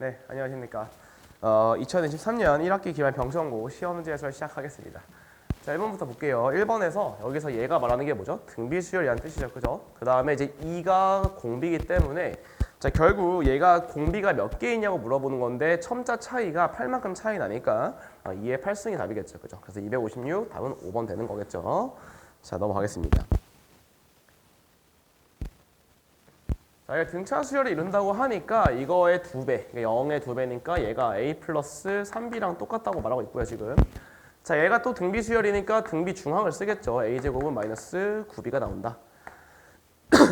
네, 안녕하십니까. 2023년 1학기 기말 병정고 시험 문제 해설 시작하겠습니다. 자, 1번부터 볼게요. 1번에서 여기서 얘가 말하는 게 뭐죠? 등비수열이라는 뜻이죠. 그죠? 그 다음에 이제 2가 공비이기 때문에 자, 결국 얘가 공비가 몇 개 있냐고 물어보는 건데 첨자 차이가 8만큼 차이 나니까 2의 8승이 답이겠죠. 그죠? 그래서 256 답은 5번 되는 거겠죠. 자, 넘어가겠습니다. 자, 이게 등차 수열을 이룬다고 하니까 이거의 2배, 0의 2배니까 얘가 a 플러스 3b랑 똑같다고 말하고 있고요, 지금. 자, 얘가 또 등비 수열이니까 등비 중항을 쓰겠죠. a제곱은 마이너스 9b가 나온다.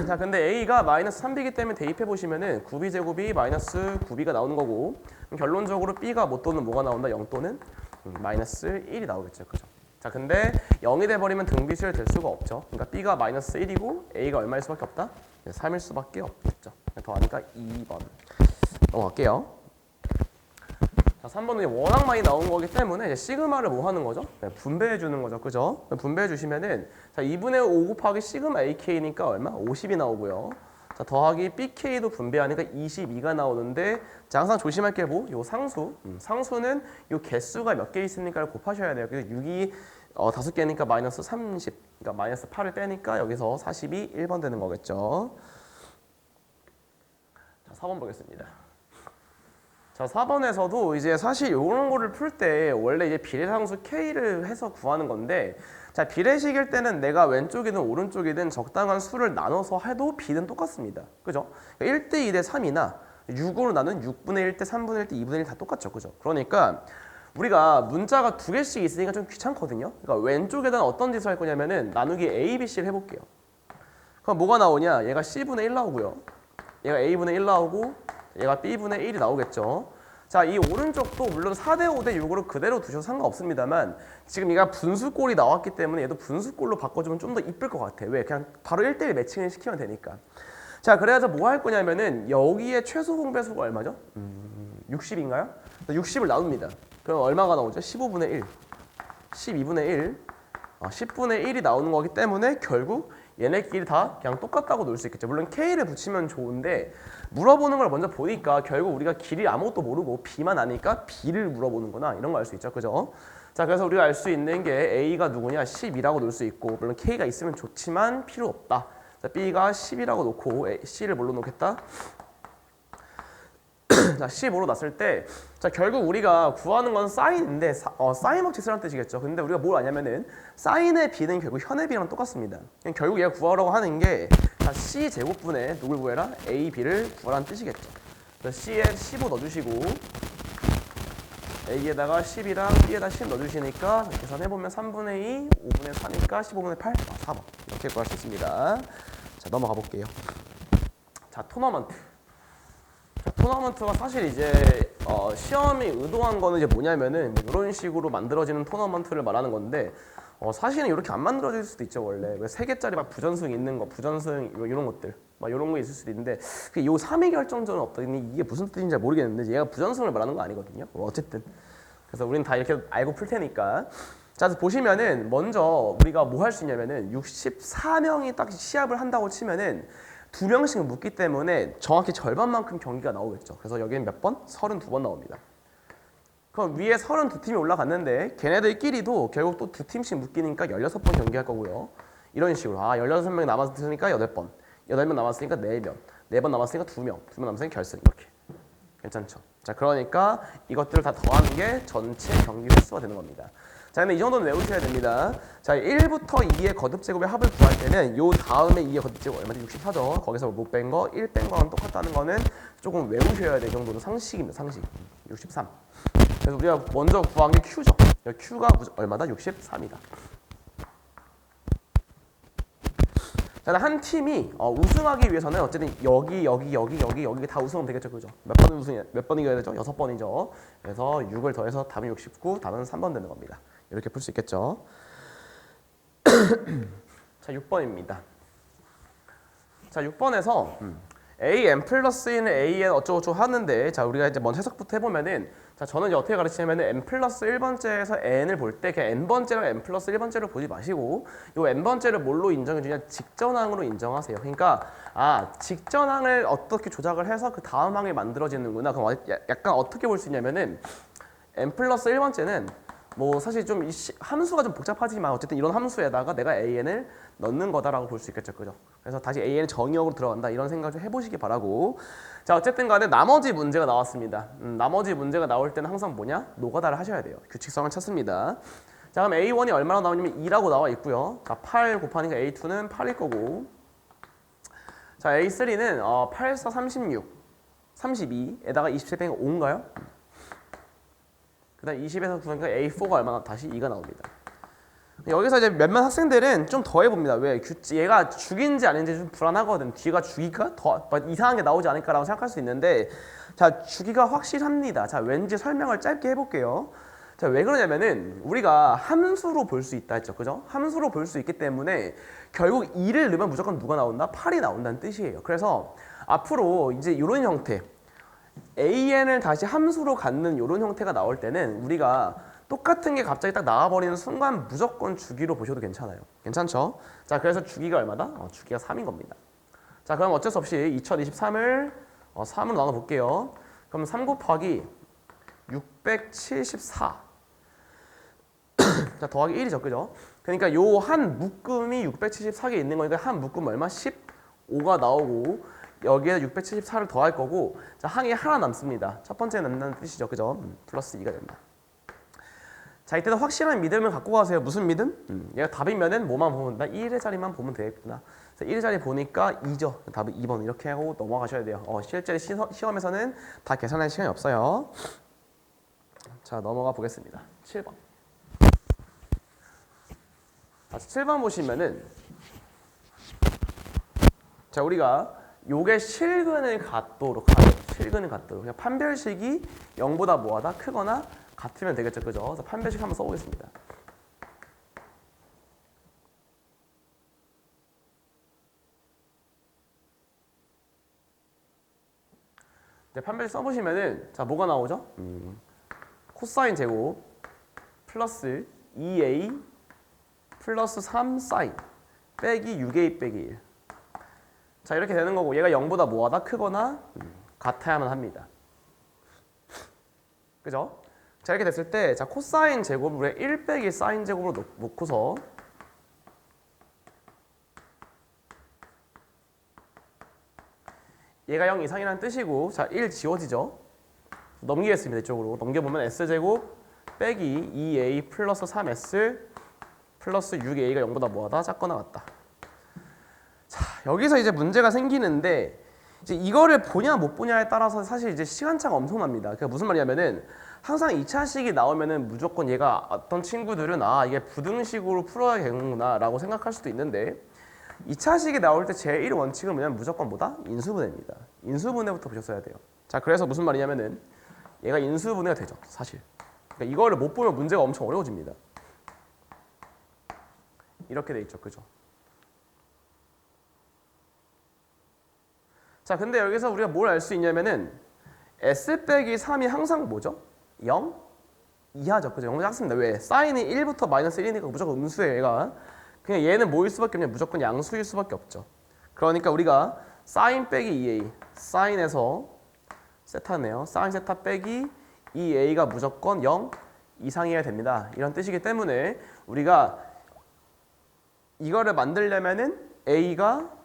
자, 근데 a가 마이너스 3b이기 때문에 대입해 보시면은 9b제곱이 마이너스 9b가 나오는 거고, 결론적으로 b가 못 또는 뭐가 나온다? 0 또는 마이너스 1이 나오겠죠, 그죠? 자, 근데 0이 돼버리면 등비 수열 될 수가 없죠. 그러니까 b가 마이너스 1이고 a가 얼마일 수밖에 없다? 3일 수밖에 없겠죠. 더하니까 2번 넘어갈게요. 자, 3번은 워낙 많이 나온 거기 때문에 이제 시그마를 뭐 하는 거죠? 분배해 주는 거죠. 그죠? 분배해 주시면은 자, 2분의 5 곱하기 시그마 AK니까 얼마? 50이 나오고요. 자, 더하기 BK도 분배하니까 22가 나오는데 자, 항상 조심할 게 뭐? 요 상수. 상수는 요 개수가 몇 개 있으니까 곱하셔야 돼요. 그래서 6이 5개니까 마이너스 30. 그러니까 마이너스 8을 빼니까 여기서 40이 1번 되는 거겠죠. 자, 4번 보겠습니다. 자, 4번에서도 이제 사실 이런 거를 풀 때 원래 이제 비례상수 K를 해서 구하는 건데 자, 비례식일 때는 내가 왼쪽이든 오른쪽이든 적당한 수를 나눠서 해도 B는 똑같습니다. 그죠? 그러니까 1대 2대 3이나 6으로 나눈 6분의 1 대 3분의 1 대 2분의 1 다 똑같죠. 그죠? 그러니까 우리가 문자가 2개씩 있으니까 좀 귀찮거든요. 그러니까 왼쪽에다가 어떤 짓을 할 거냐면은 나누기 A, B, C를 해볼게요. 그럼 뭐가 나오냐? 얘가 C분의 1 나오고요. 얘가 A분의 1 나오고 얘가 B분의 1이 나오겠죠. 자, 이 오른쪽도 물론 4대 5대 6으로 그대로 두셔도 상관없습니다만 지금 얘가 분수꼴이 나왔기 때문에 얘도 분수꼴로 바꿔주면 좀 더 이쁠 것 같아. 왜? 그냥 바로 1대1 매칭을 시키면 되니까. 자, 그래서 뭐 할 거냐면은 여기에 최소 공배수가 얼마죠? 60인가요? 60을 나눕니다. 그럼 얼마가 나오죠? 15분의 1, 12분의 1, 10분의 1이 나오는 거기 때문에 결국 얘네끼리 다 그냥 똑같다고 놓을 수 있겠죠. 물론 K를 붙이면 좋은데 물어보는 걸 먼저 보니까 결국 우리가 길이 아무것도 모르고 B만 아니까 B를 물어보는구나 이런 거 알 수 있죠. 그죠? 자, 그래서 우리가 알 수 있는 게 A가 누구냐? 12라고 놓을 수 있고 물론 K가 있으면 좋지만 필요 없다. 자, B가 10이라고 놓고 C를 뭘로 놓겠다? 자, 15로 놨을 때 자, 결국 우리가 구하는 건 사인인데 사인 법칙 쓰라는 뜻이겠죠. 근데 우리가 뭘 아냐면은 사인의 b는 결국 현의 b랑 똑같습니다. 결국 얘가 구하라고 하는 게 자, c 제곱분의 누굴 구해라? a, b를 구하라는 뜻이겠죠. 그래서 c에 15 넣어주시고 a에다가 10이랑 b에다 10 넣어주시니까 계산해보면 3분의 2, 5분의 4니까 15분의 8, 4번 이렇게 구할 수 있습니다. 자, 넘어가 볼게요. 자, 토너먼트. 토너먼트가 사실 이제 시험이 의도한 거는 이제 뭐냐면은 이런 식으로 만들어지는 토너먼트를 말하는 건데 사실은 이렇게 안 만들어질 수도 있죠. 원래 왜 3개짜리 막 부전승 있는 거, 부전승 이런 것들 막 이런 거 있을 수도 있는데 요 3위 결정전은 없더니 이게 무슨 뜻인지 잘 모르겠는데 얘가 부전승을 말하는 거 아니거든요. 어쨌든 그래서 우리는 다 이렇게 알고 풀 테니까 자, 그래서 보시면은 먼저 우리가 뭐 할 수 있냐면은 64명이 딱 시합을 한다고 치면은 2명씩 묻기 때문에 정확히 절반만큼 경기가 나오겠죠. 그래서 여기는 몇 번? 32번 나옵니다. 그럼 위에 32팀이 올라갔는데 걔네들끼리도 결국 또 2팀씩 묶이니까 16번 경기할 거고요. 이런 식으로 16명이 남았으니까 8번, 8명 남았으니까 4명, 4번 남았으니까 2명, 2명 남았으니까 결승 이렇게. 괜찮죠? 자, 그러니까 이것들을 다 더하는 게 전체 경기 횟수가 되는 겁니다. 자, 근데 이 정도는 외우셔야 됩니다. 자, 1부터 2의 거듭제곱의 합을 구할 때는 요 다음에 2의 거듭제곱 얼마지? 64죠. 거기서 못 뺀 거, 1 뺀 거랑 똑같다는 거는 조금 외우셔야 돼. 이 정도는 상식입니다. 상식. 63. 그래서 우리가 먼저 구한 게 Q죠. Q가 얼마다? 63이다. 자, 한 팀이 우승하기 위해서는 어쨌든 여기 다 우승하면 되겠죠. 그죠? 몇 번 이겨야 되죠? 6번이죠. 그래서 6을 더해서 답은 69, 답은 3번 되는 겁니다. 이렇게 풀 수 있겠죠. 자, 6번입니다. 자, 6번에서 an 플러스 1은 an 어쩌고저쩌고 하는데 자 우리가 이제 먼저 해석부터 해보면은 자 저는 이제 어떻게 가르치냐면은 n 플러스 1번째에서 n을 볼 때 그냥 n번째랑 n 플러스 1번째를 보지 마시고 요 n번째를 뭘로 인정해 주냐 직전항으로 인정하세요. 그러니까 아 직전항을 어떻게 조작을 해서 그 다음 항이 만들어지는구나. 그럼 약간 어떻게 볼 수 있냐면은 n 플러스 1번째는 뭐 사실 좀 함수가 좀 복잡하지만 어쨌든 이런 함수에다가 내가 an을 넣는 거다라고 볼 수 있겠죠, 그죠? 그래서 다시 an의 정의역으로 들어간다 이런 생각 좀 해보시기 바라고. 자 어쨌든 간에 나머지 문제가 나왔습니다. 나머지 문제가 나올 때는 항상 뭐냐? 노가다를 하셔야 돼요. 규칙성을 찾습니다. 자 그럼 a1이 얼마나 나오냐면 2라고 나와 있고요. 자 8 곱하니까 a2는 8일 거고. 자 a3는 8, 4, 36, 32에다가 27 빼면 5인가요? 그 다음 20에서 9니까 A4가 얼마나 다시 2가 나옵니다. 여기서 이제 몇몇 학생들은 좀 더 해봅니다. 왜? 얘가 죽인지 아닌지 좀 불안하거든. 뒤가 죽이가 더 이상한 게 나오지 않을까라고 생각할 수 있는데 자 죽이가 확실합니다. 자 왠지 설명을 짧게 해볼게요. 자 왜 그러냐면은 우리가 함수로 볼 수 있다 했죠. 그죠? 함수로 볼 수 있기 때문에 결국 2를 넣으면 무조건 누가 나온다? 8이 나온다는 뜻이에요. 그래서 앞으로 이제 이런 형태 an을 다시 함수로 갖는 이런 형태가 나올 때는 우리가 똑같은 게 갑자기 딱 나와버리는 순간 무조건 주기로 보셔도 괜찮아요. 괜찮죠? 자 그래서 주기가 얼마다? 주기가 3인 겁니다. 자 그럼 어쩔 수 없이 2023을 3으로 나눠볼게요. 그럼 3 곱하기 674 자 더하기 1이죠. 그죠? 그러니까 요 한 묶음이 674개 있는 거니까 한 묶음 얼마? 15가 나오고 여기에 674를 더할 거고 자 항이 하나 남습니다. 첫 번째 남는 뜻이죠. 그죠? 플러스 2가 된다. 자 이때는 확실한 믿음을 갖고 가세요. 무슨 믿음? 얘가 답이면은 뭐만 보면 나 1의 자리만 보면 되겠구나. 그래서 1의 자리 보니까 2죠. 답은 2번 이렇게 하고 넘어가셔야 돼요. 실제 시험에서는 다 계산할 시간이 없어요. 자 넘어가 보겠습니다. 7번. 자 7번 보시면은 자 우리가 요게 실근을 갖도록 하죠. 실근을 갖도록. 그냥 판별식이 0보다 뭐하다? 크거나 같으면 되겠죠. 그죠? 그래서 판별식 한번 써보겠습니다. 이제 판별식 써보시면은 자 뭐가 나오죠? 코사인 제곱 플러스 2a 플러스 3 사인 빼기 6a 빼기 1. 자 이렇게 되는 거고 얘가 0보다 뭐하다? 크거나 같아야만 합니다. 그죠? 자 이렇게 됐을 때 자 코사인 제곱을 1 빼기 사인 제곱으로 놓고서 얘가 0 이상이라는 뜻이고 자 1 지워지죠? 넘기겠습니다. 이쪽으로 넘겨보면 s제곱 빼기 2a 플러스 3s 플러스 6a가 0보다 뭐하다? 작거나 같다. 자 여기서 이제 문제가 생기는데 이제 이거를 보냐 못 보냐에 따라서 사실 이제 시간차가 엄청납니다. 그러니까 무슨 말이냐면은 항상 2차식이 나오면은 무조건 얘가 어떤 친구들은 아 이게 부등식으로 풀어야 되는구나 라고 생각할 수도 있는데 2차식이 나올 때 제1 원칙은 뭐냐면 무조건 뭐다? 인수분해입니다. 인수분해부터 보셨어야 돼요. 자 그래서 무슨 말이냐면은 얘가 인수분해가 되죠. 사실. 그러니까 이거를 못 보면 문제가 엄청 어려워집니다. 이렇게 돼 있죠. 그죠? 자 근데 여기서 우리가 뭘 알 수 있냐면은 s 빼기 3이 항상 뭐죠? 0 이하죠. 그죠? 0 작습니다. 왜? 사인이 1부터 마이너스 1이니까 무조건 음수예요. 얘가. 그냥 얘는 뭐일 수밖에 없냐? 무조건 양수일 수밖에 없죠. 그러니까 우리가 사인 빼기 2a 사인에서 세타네요. 사인 세타 빼기 2a가 무조건 0 이상이어야 됩니다. 이런 뜻이기 때문에 우리가 이거를 만들려면은 a가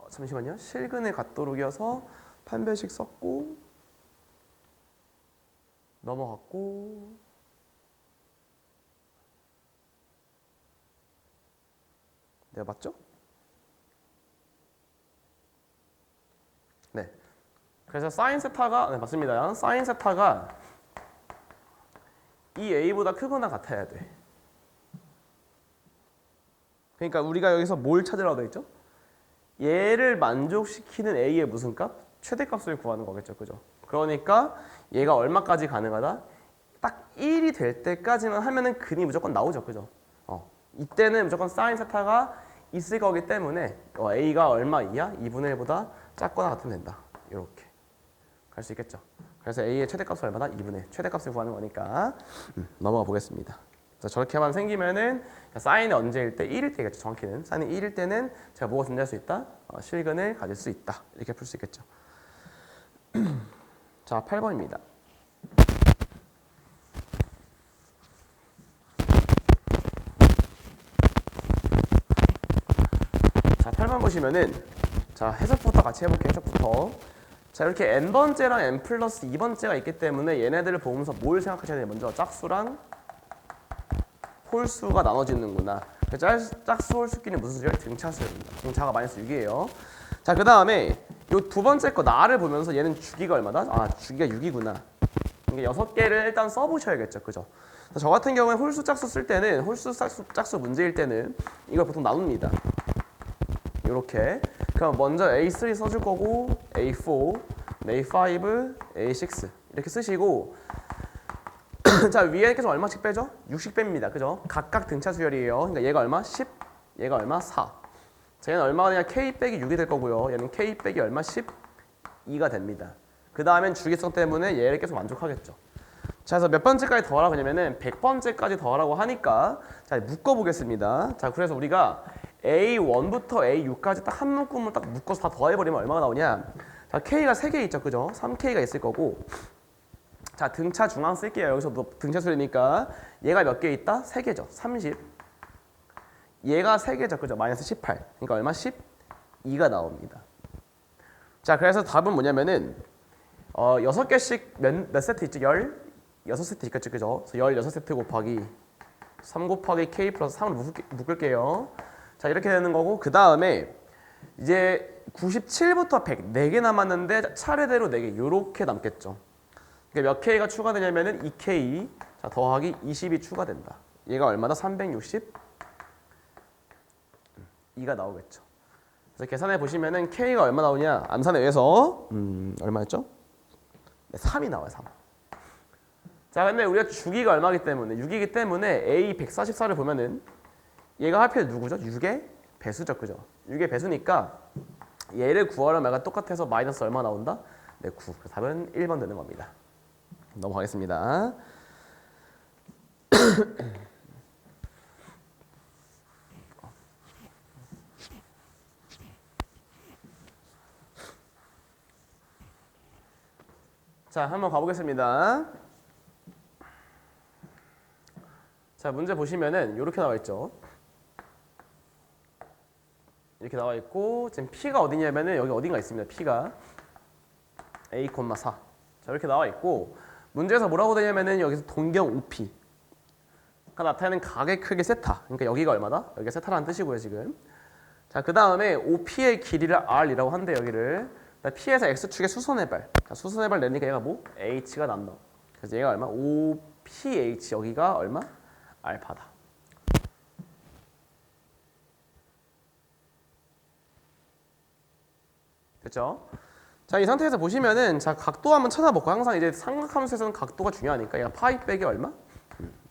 잠시만요. 실근을 갖도록이어서 판별식 썼고 넘어갔고 네 맞죠? 네. 그래서 사인 세타가 네 맞습니다. 사인 세타가 이 a보다 크거나 같아야 돼. 그러니까 우리가 여기서 뭘 찾으라고 돼 있죠? 얘를 만족시키는 a의 무슨 값? 최대값을 구하는 거겠죠. 그죠? 그러니까 얘가 얼마까지 가능하다? 딱 1이 될 때까지만 하면은 근이 무조건 나오죠. 그죠? 이때는 무조건 사인 세타가 있을 거기 때문에 a가 얼마 이하? 2분의 1보다 작거나 같으면 된다. 이렇게 갈 수 있겠죠. 그래서 a의 최대값은 얼마다? 2분의 1. 최대값을 구하는 거니까 넘어가 보겠습니다. 그래서 저렇게만 생기면은 사인이 언제일 때? 1일 때겠죠. 정확히는 사인이 1일 때는 제가 뭐가 존재할 수 있다? 실근을 가질 수 있다. 이렇게 풀 수 있겠죠. 자, 8번입니다. 자, 8번 보시면은 자, 해석부터 같이 해볼게요. 해석부터. 자, 이렇게 n번째랑 n 플러스 2번째가 있기 때문에 얘네들을 보면서 뭘 생각하셔야 돼요? 먼저 짝수랑 홀수가 나눠지는구나. 짝수 홀수끼리 무슨 수죠? 등차수입니다. 등차가 마이너스 6이에요. 자, 그 다음에 요 두 번째 거 나를 보면서 얘는 주기가 얼마다? 아, 주기가 6이구나. 그러니까 6개를 일단 써보셔야겠죠. 그죠? 저 같은 경우에 홀수 짝수 쓸 때는 홀수 짝수 문제일 때는 이걸 보통 나눕니다. 이렇게. 그럼 먼저 A3 써줄 거고 A4, A5, A6 이렇게 쓰시고 자, 위에 계속 얼마씩 빼죠? 60 뺍니다. 그죠? 각각 등차 수열이에요. 그러니까 얘가 얼마? 10, 얘가 얼마? 4. 자, 얘는 얼마가 되냐? K 빼기 6이 될 거고요. 얘는 K 빼기 얼마? 12가 됩니다. 그 다음엔 주기성 때문에 얘를 계속 만족하겠죠. 자, 그래서 몇 번째까지 더하라고 하냐면은 100번째까지 더하라고 하니까 자, 묶어보겠습니다. 자, 그래서 우리가 A1부터 A6까지 딱 한 묶음을 딱 묶어서 다 더해버리면 얼마가 나오냐? 자, K가 3개 있죠. 그죠? 3K가 있을 거고 자, 등차 중앙 쓸게요. 여기서 등차 수리니까 얘가 몇 개 있다? 3개죠. 30. 얘가 3개죠. 그죠? 마이너스 18. 그러니까 얼마? 12가 나옵니다. 자, 그래서 답은 뭐냐면은 6개씩 몇 세트 있지? 16세트 있겠죠. 그죠? 그래서 16세트 곱하기 3 곱하기 K 플러스 3을 묶을게요. 자, 이렇게 되는 거고 그 다음에 이제 97부터 100 4개 남았는데 차례대로 4개 이렇게 남겠죠. 그러니까 몇 K가 추가되냐면은 2K 자, 더하기 20이 추가된다. 얘가 얼마다? 362가 나오겠죠. 그래서 계산해 보시면은 K가 얼마 나오냐? 암산에 의해서 얼마였죠? 네, 3이 나와요. 3. 자, 근데 우리가 주기가 얼마기 때문에 6이기 때문에 A 144를 보면은 얘가 하필 누구죠? 6의 배수죠. 그죠? 6의 배수니까 얘를 구하려면 얘가 똑같아서 마이너스 얼마 나온다? 네, 9. 그래서 답은 1번 되는 겁니다. 넘어가겠습니다. 자, 한번 가보겠습니다. 자, 문제 보시면은 이렇게 나와 있죠. 이렇게 나와 있고 지금 P가 어디냐면은 여기 어딘가 있습니다. P가 A, 4. 자, 이렇게 나와 있고 문제에서 뭐라고 되냐면은 여기서 동경 OP가 나타내는 각의 크기 세타. 그러니까 여기가 얼마다? 여기가 세타라는 뜻이고요, 지금. 자, 그 다음에 OP의 길이를 R이라고 한대 여기를. P에서 X축의 수선해발. 자, 수선해발 내니까 얘가 뭐? H가 남다. 그래서 얘가 얼마? OPH 여기가 얼마? 알파다. 됐죠? 자, 이 상태에서 보시면은 자, 각도 한번 찾아볼까? 항상 이제 삼각함수에서는 각도가 중요하니까 얘가 파이 빼기 얼마?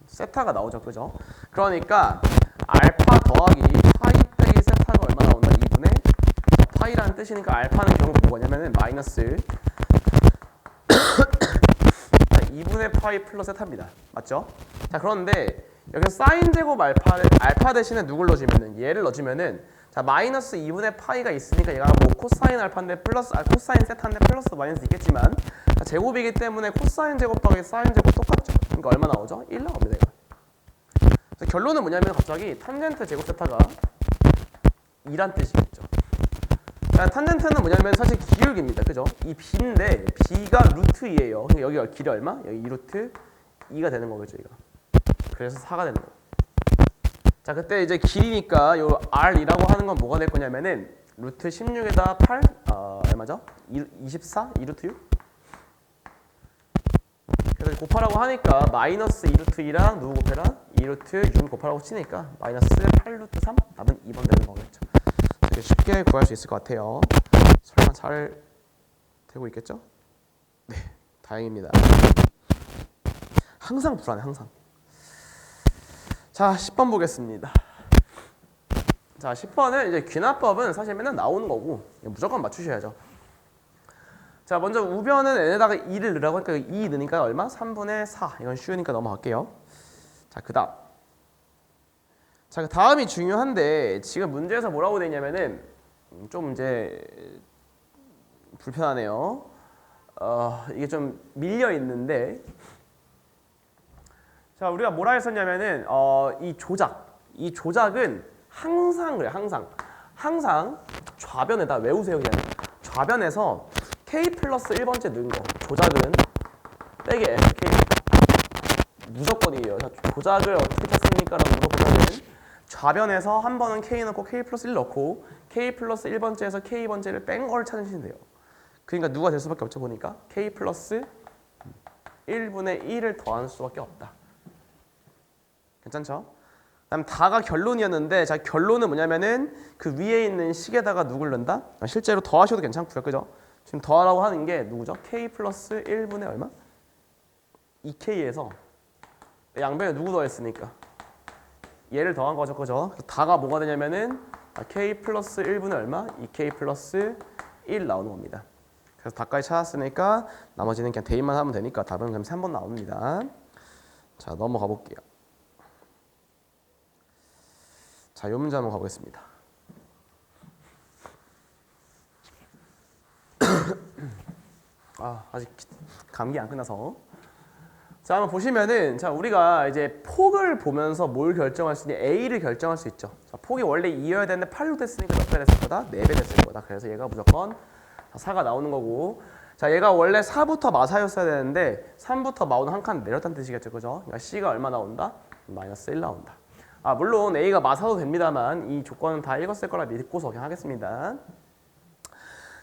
세타가 나오죠. 그죠? 그러니까 알파 더하기 파이 빼기 세타가 얼마 나온다? 2분의 파이라는 뜻이니까 알파는 결국 뭐냐면은 마이너스 2분의 파이 플러스 세타입니다. 맞죠? 자, 그런데 여기서 사인 제곱 알파 대신에 누굴 넣어주면은 얘를 넣어주면은 자, 마이너스 2분의 파이가 있으니까 얘가 뭐 코사인 알파인데 플러스 코사인 세타인데 플러스 마이너스 있겠지만 자, 제곱이기 때문에 코사인 제곱 더하기 사인 제곱 똑같죠. 그러니까 얼마 나오죠? 1 나옵니다. 얘가. 그래서 결론은 뭐냐면 갑자기 탄젠트 제곱 세타가 2란 뜻이겠죠. 자, 탄젠트는 뭐냐면 사실 기울기입니다. 그죠? 이 b인데 b가 루트 2예요. 그러니까 여기가 길이 얼마? 여기 2루트 2가 되는 거겠죠. 이거. 그래서 4가 되는 거예요. 자, 그때 이제 길이니까 요 R이라고 하는 건 뭐가 될 거냐면은 루트 16에다 8 얼마죠? 24? 2루트 6? 그래서 곱하라고 하니까 마이너스 2루트 2랑 누구 곱해라? 2루트 6을 곱하라고 치니까 마이너스 8루트 3? 답은 2번 되는 거겠죠. 되게 쉽게 구할 수 있을 것 같아요. 설마 잘 되고 있겠죠? 네, 다행입니다. 항상 불안해, 항상. 자, 10번 보겠습니다. 자, 자, 10번은 이제 귀납법은 사실 맨날 나오는 거고 무조건 맞추셔야죠. 자, 먼저 우변은 n에다가 2를 넣으라고 하니까 2 넣으니까 얼마? 3분의 4. 이건 쉬우니까 넘어갈게요. 자, 그 다음. 자, 그 다음이 중요한데 지금 문제에서 뭐라고 돼 있냐면은 좀 이제 불편하네요. 이게 좀 밀려 있는데 자, 우리가 뭐라 했었냐면은 이 조작은 항상 그래. 항상 좌변에다 외우세요. 그냥 좌변에서 k 플러스 1번째 넣은 거 조작은 빼기 k 무조건이에요. 자, 조작을 어떻게 찾습니까? 라고 물어보면은 좌변에서 한 번은 k 넣고 k 플러스 1 넣고 k 플러스 1번째에서 k번째를 뺀 걸 찾으시면 돼요. 그러니까 누가 될 수밖에 없죠. 보니까 k 플러스 1분의 1을 더할 수밖에 없다. 괜찮죠? 그다음 다가 결론이었는데 자, 결론은 뭐냐면은 그 위에 있는 식에다가 누굴 넣는다? 실제로 더하셔도 괜찮고요. 그죠? 지금 더하라고 하는 게 누구죠? k 플러스 1분의 얼마? 2k에서 양변에 누구 더했으니까 얘를 더한 거죠. 그죠? 다가 뭐가 되냐면은 k 플러스 1분의 얼마? 2k 플러스 1 나오는 겁니다. 그래서 다까지 찾았으니까 나머지는 그냥 대입만 하면 되니까 답은 그럼 3번 나옵니다. 자, 넘어가 볼게요. 자, 요 문제 한번 가보겠습니다. 아직 감기 안 끝나서. 자, 한번 보시면은 자, 우리가 이제 폭을 보면서 뭘 결정할 수 있냐? A를 결정할 수 있죠. 자, 폭이 원래 2여야 되는데 8로 됐으니까 몇 배 됐을 거다? 4배 됐을 거다. 그래서 얘가 무조건 4가 나오는 거고. 자, 얘가 원래 4부터 마사였어야 되는데 3부터 마오는 한 칸 내렸다는 뜻이겠죠. 그죠? 그러니까 C가 얼마 나온다? 마이너스 1 나온다. 물론 A가 마사도 됩니다만 이 조건은 다 읽었을 거라 믿고서 그냥 하겠습니다.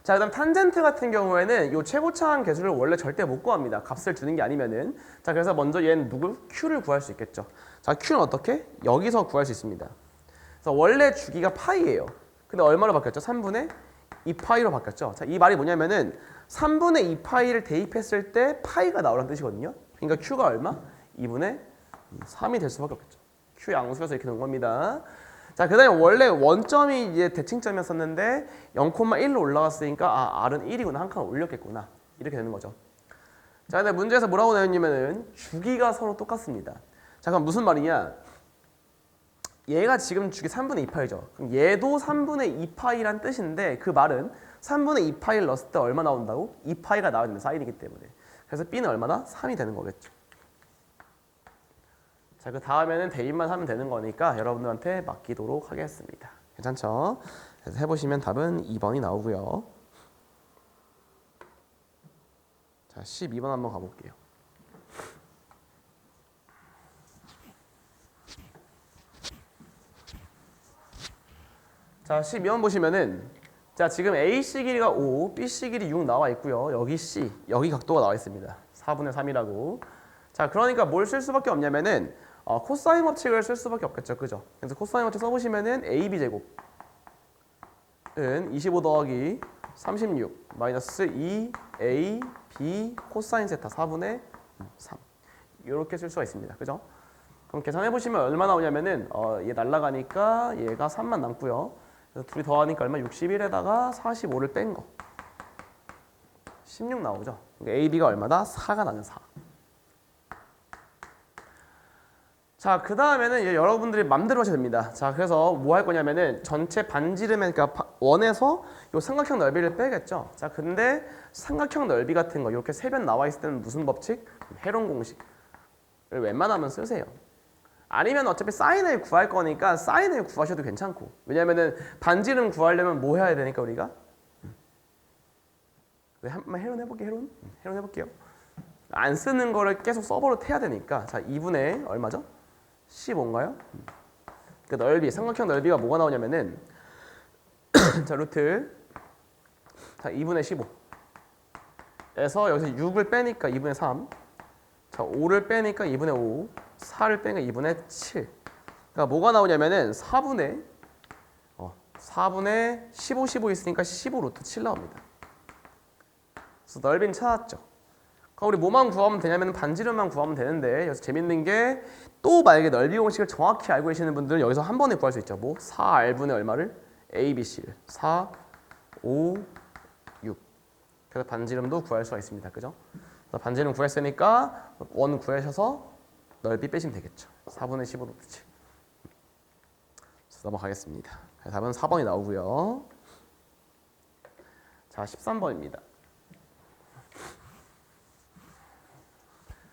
자, 그다음 탄젠트 같은 경우에는 이 최고차항 계수를 원래 절대 못 구합니다. 값을 주는 게 아니면은. 자, 그래서 먼저 얘는 누구? Q를 구할 수 있겠죠. 자, Q는 어떻게? 여기서 구할 수 있습니다. 그래서 원래 주기가 파이예요. 근데 얼마로 바뀌었죠? 3분의 2파이로 바뀌었죠. 자, 이 말이 뭐냐면은 3분의 2파이를 대입했을 때 파이가 나오라는 뜻이거든요. 그러니까 Q가 얼마? 2분의 3이 될 수밖에 없겠죠. Q 양수여서 이렇게 된 겁니다. 자, 그 다음에 원래 원점이 이제 대칭점이었었는데 0,1로 올라갔으니까 R은 1이구나. 한 칸 올렸겠구나. 이렇게 되는 거죠. 자, 근데 문제에서 뭐라고 나왔냐면은 주기가 서로 똑같습니다. 자, 그럼 무슨 말이냐? 얘가 지금 주기 3분의 2파이죠. 그럼 얘도 3분의 2파이란 뜻인데 그 말은 3분의 2파이를 넣었을 때 얼마 나온다고? 2파이가 나와야 되는 사인이기 때문에. 그래서 B는 얼마나? 3이 되는 거겠죠. 자, 그 다음에는 대입만 하면 되는 거니까 여러분들한테 맡기도록 하겠습니다. 괜찮죠? 그래서 해보시면 답은 2번이 나오고요. 자, 12번 한번 가볼게요. 자, 12번 보시면은 자, 지금 AC 길이가 5, BC 길이 6 나와 있고요. 여기 C, 여기 각도가 나와 있습니다. 4분의 3이라고. 자, 그러니까 뭘 쓸 수밖에 없냐면은 코사인 법칙을 쓸 수밖에 없겠죠. 그죠? 그래서 코사인 법칙 써보시면은 AB 제곱은 25 더하기 36 마이너스 2AB 코사인 세타 4분의 3 이렇게 쓸 수가 있습니다. 그죠? 그럼 계산해보시면 얼마 나오냐면은 얘 날라가니까 얘가 3만 남고요. 그래서 둘이 더하니까 얼마? 61에다가 45를 뺀 거 16 나오죠. 그러니까 AB가 얼마다? 4가 나는 4. 자, 그 다음에는 이제 여러분들이 맘대로 하셔도 됩니다. 자, 그래서 뭐 할 거냐면은 전체 반지름의 그러니까 원에서 요 삼각형 넓이를 빼겠죠. 자, 근데 삼각형 넓이 같은 거 이렇게 세 변 나와 있을 때는 무슨 법칙? 헤론 공식을 웬만하면 쓰세요. 아니면 어차피 사인을 구할 거니까 사인을 구하셔도 괜찮고. 왜냐면은 반지름 구하려면 뭐 해야 되니까 우리가? 한번 헤론 해볼게요. 헤론 해볼게요. 안 쓰는 거를 계속 서버로 해야 되니까. 자, 2분의 얼마죠? 15인가요? 그 넓이, 삼각형 넓이가 뭐가 나오냐면은 자, 루트 자, 2분의 15 에서 여기서 6을 빼니까 2분의 3 자, 5를 빼니까 2분의 5 4를 빼니까 2분의 7 그러니까 뭐가 나오냐면은 4분의 15 있으니까 15 루트 7 나옵니다. 그래서 넓이는 찾았죠. 그럼 우리 뭐만 구하면 되냐면 반지름만 구하면 되는데 여기서 재밌는 게 또 만약에 넓이 공식을 정확히 알고 계시는 분들은 여기서 한 번에 구할 수 있죠. 뭐 4R분의 얼마를? ABC를 4, 5, 6. 그래서 반지름도 구할 수가 있습니다. 그죠? 반지름 구했으니까 원 구하셔서 넓이 빼시면 되겠죠. 4분의 15도 그치. 넘어가겠습니다. 답은 4번이 나오고요. 자, 13번입니다.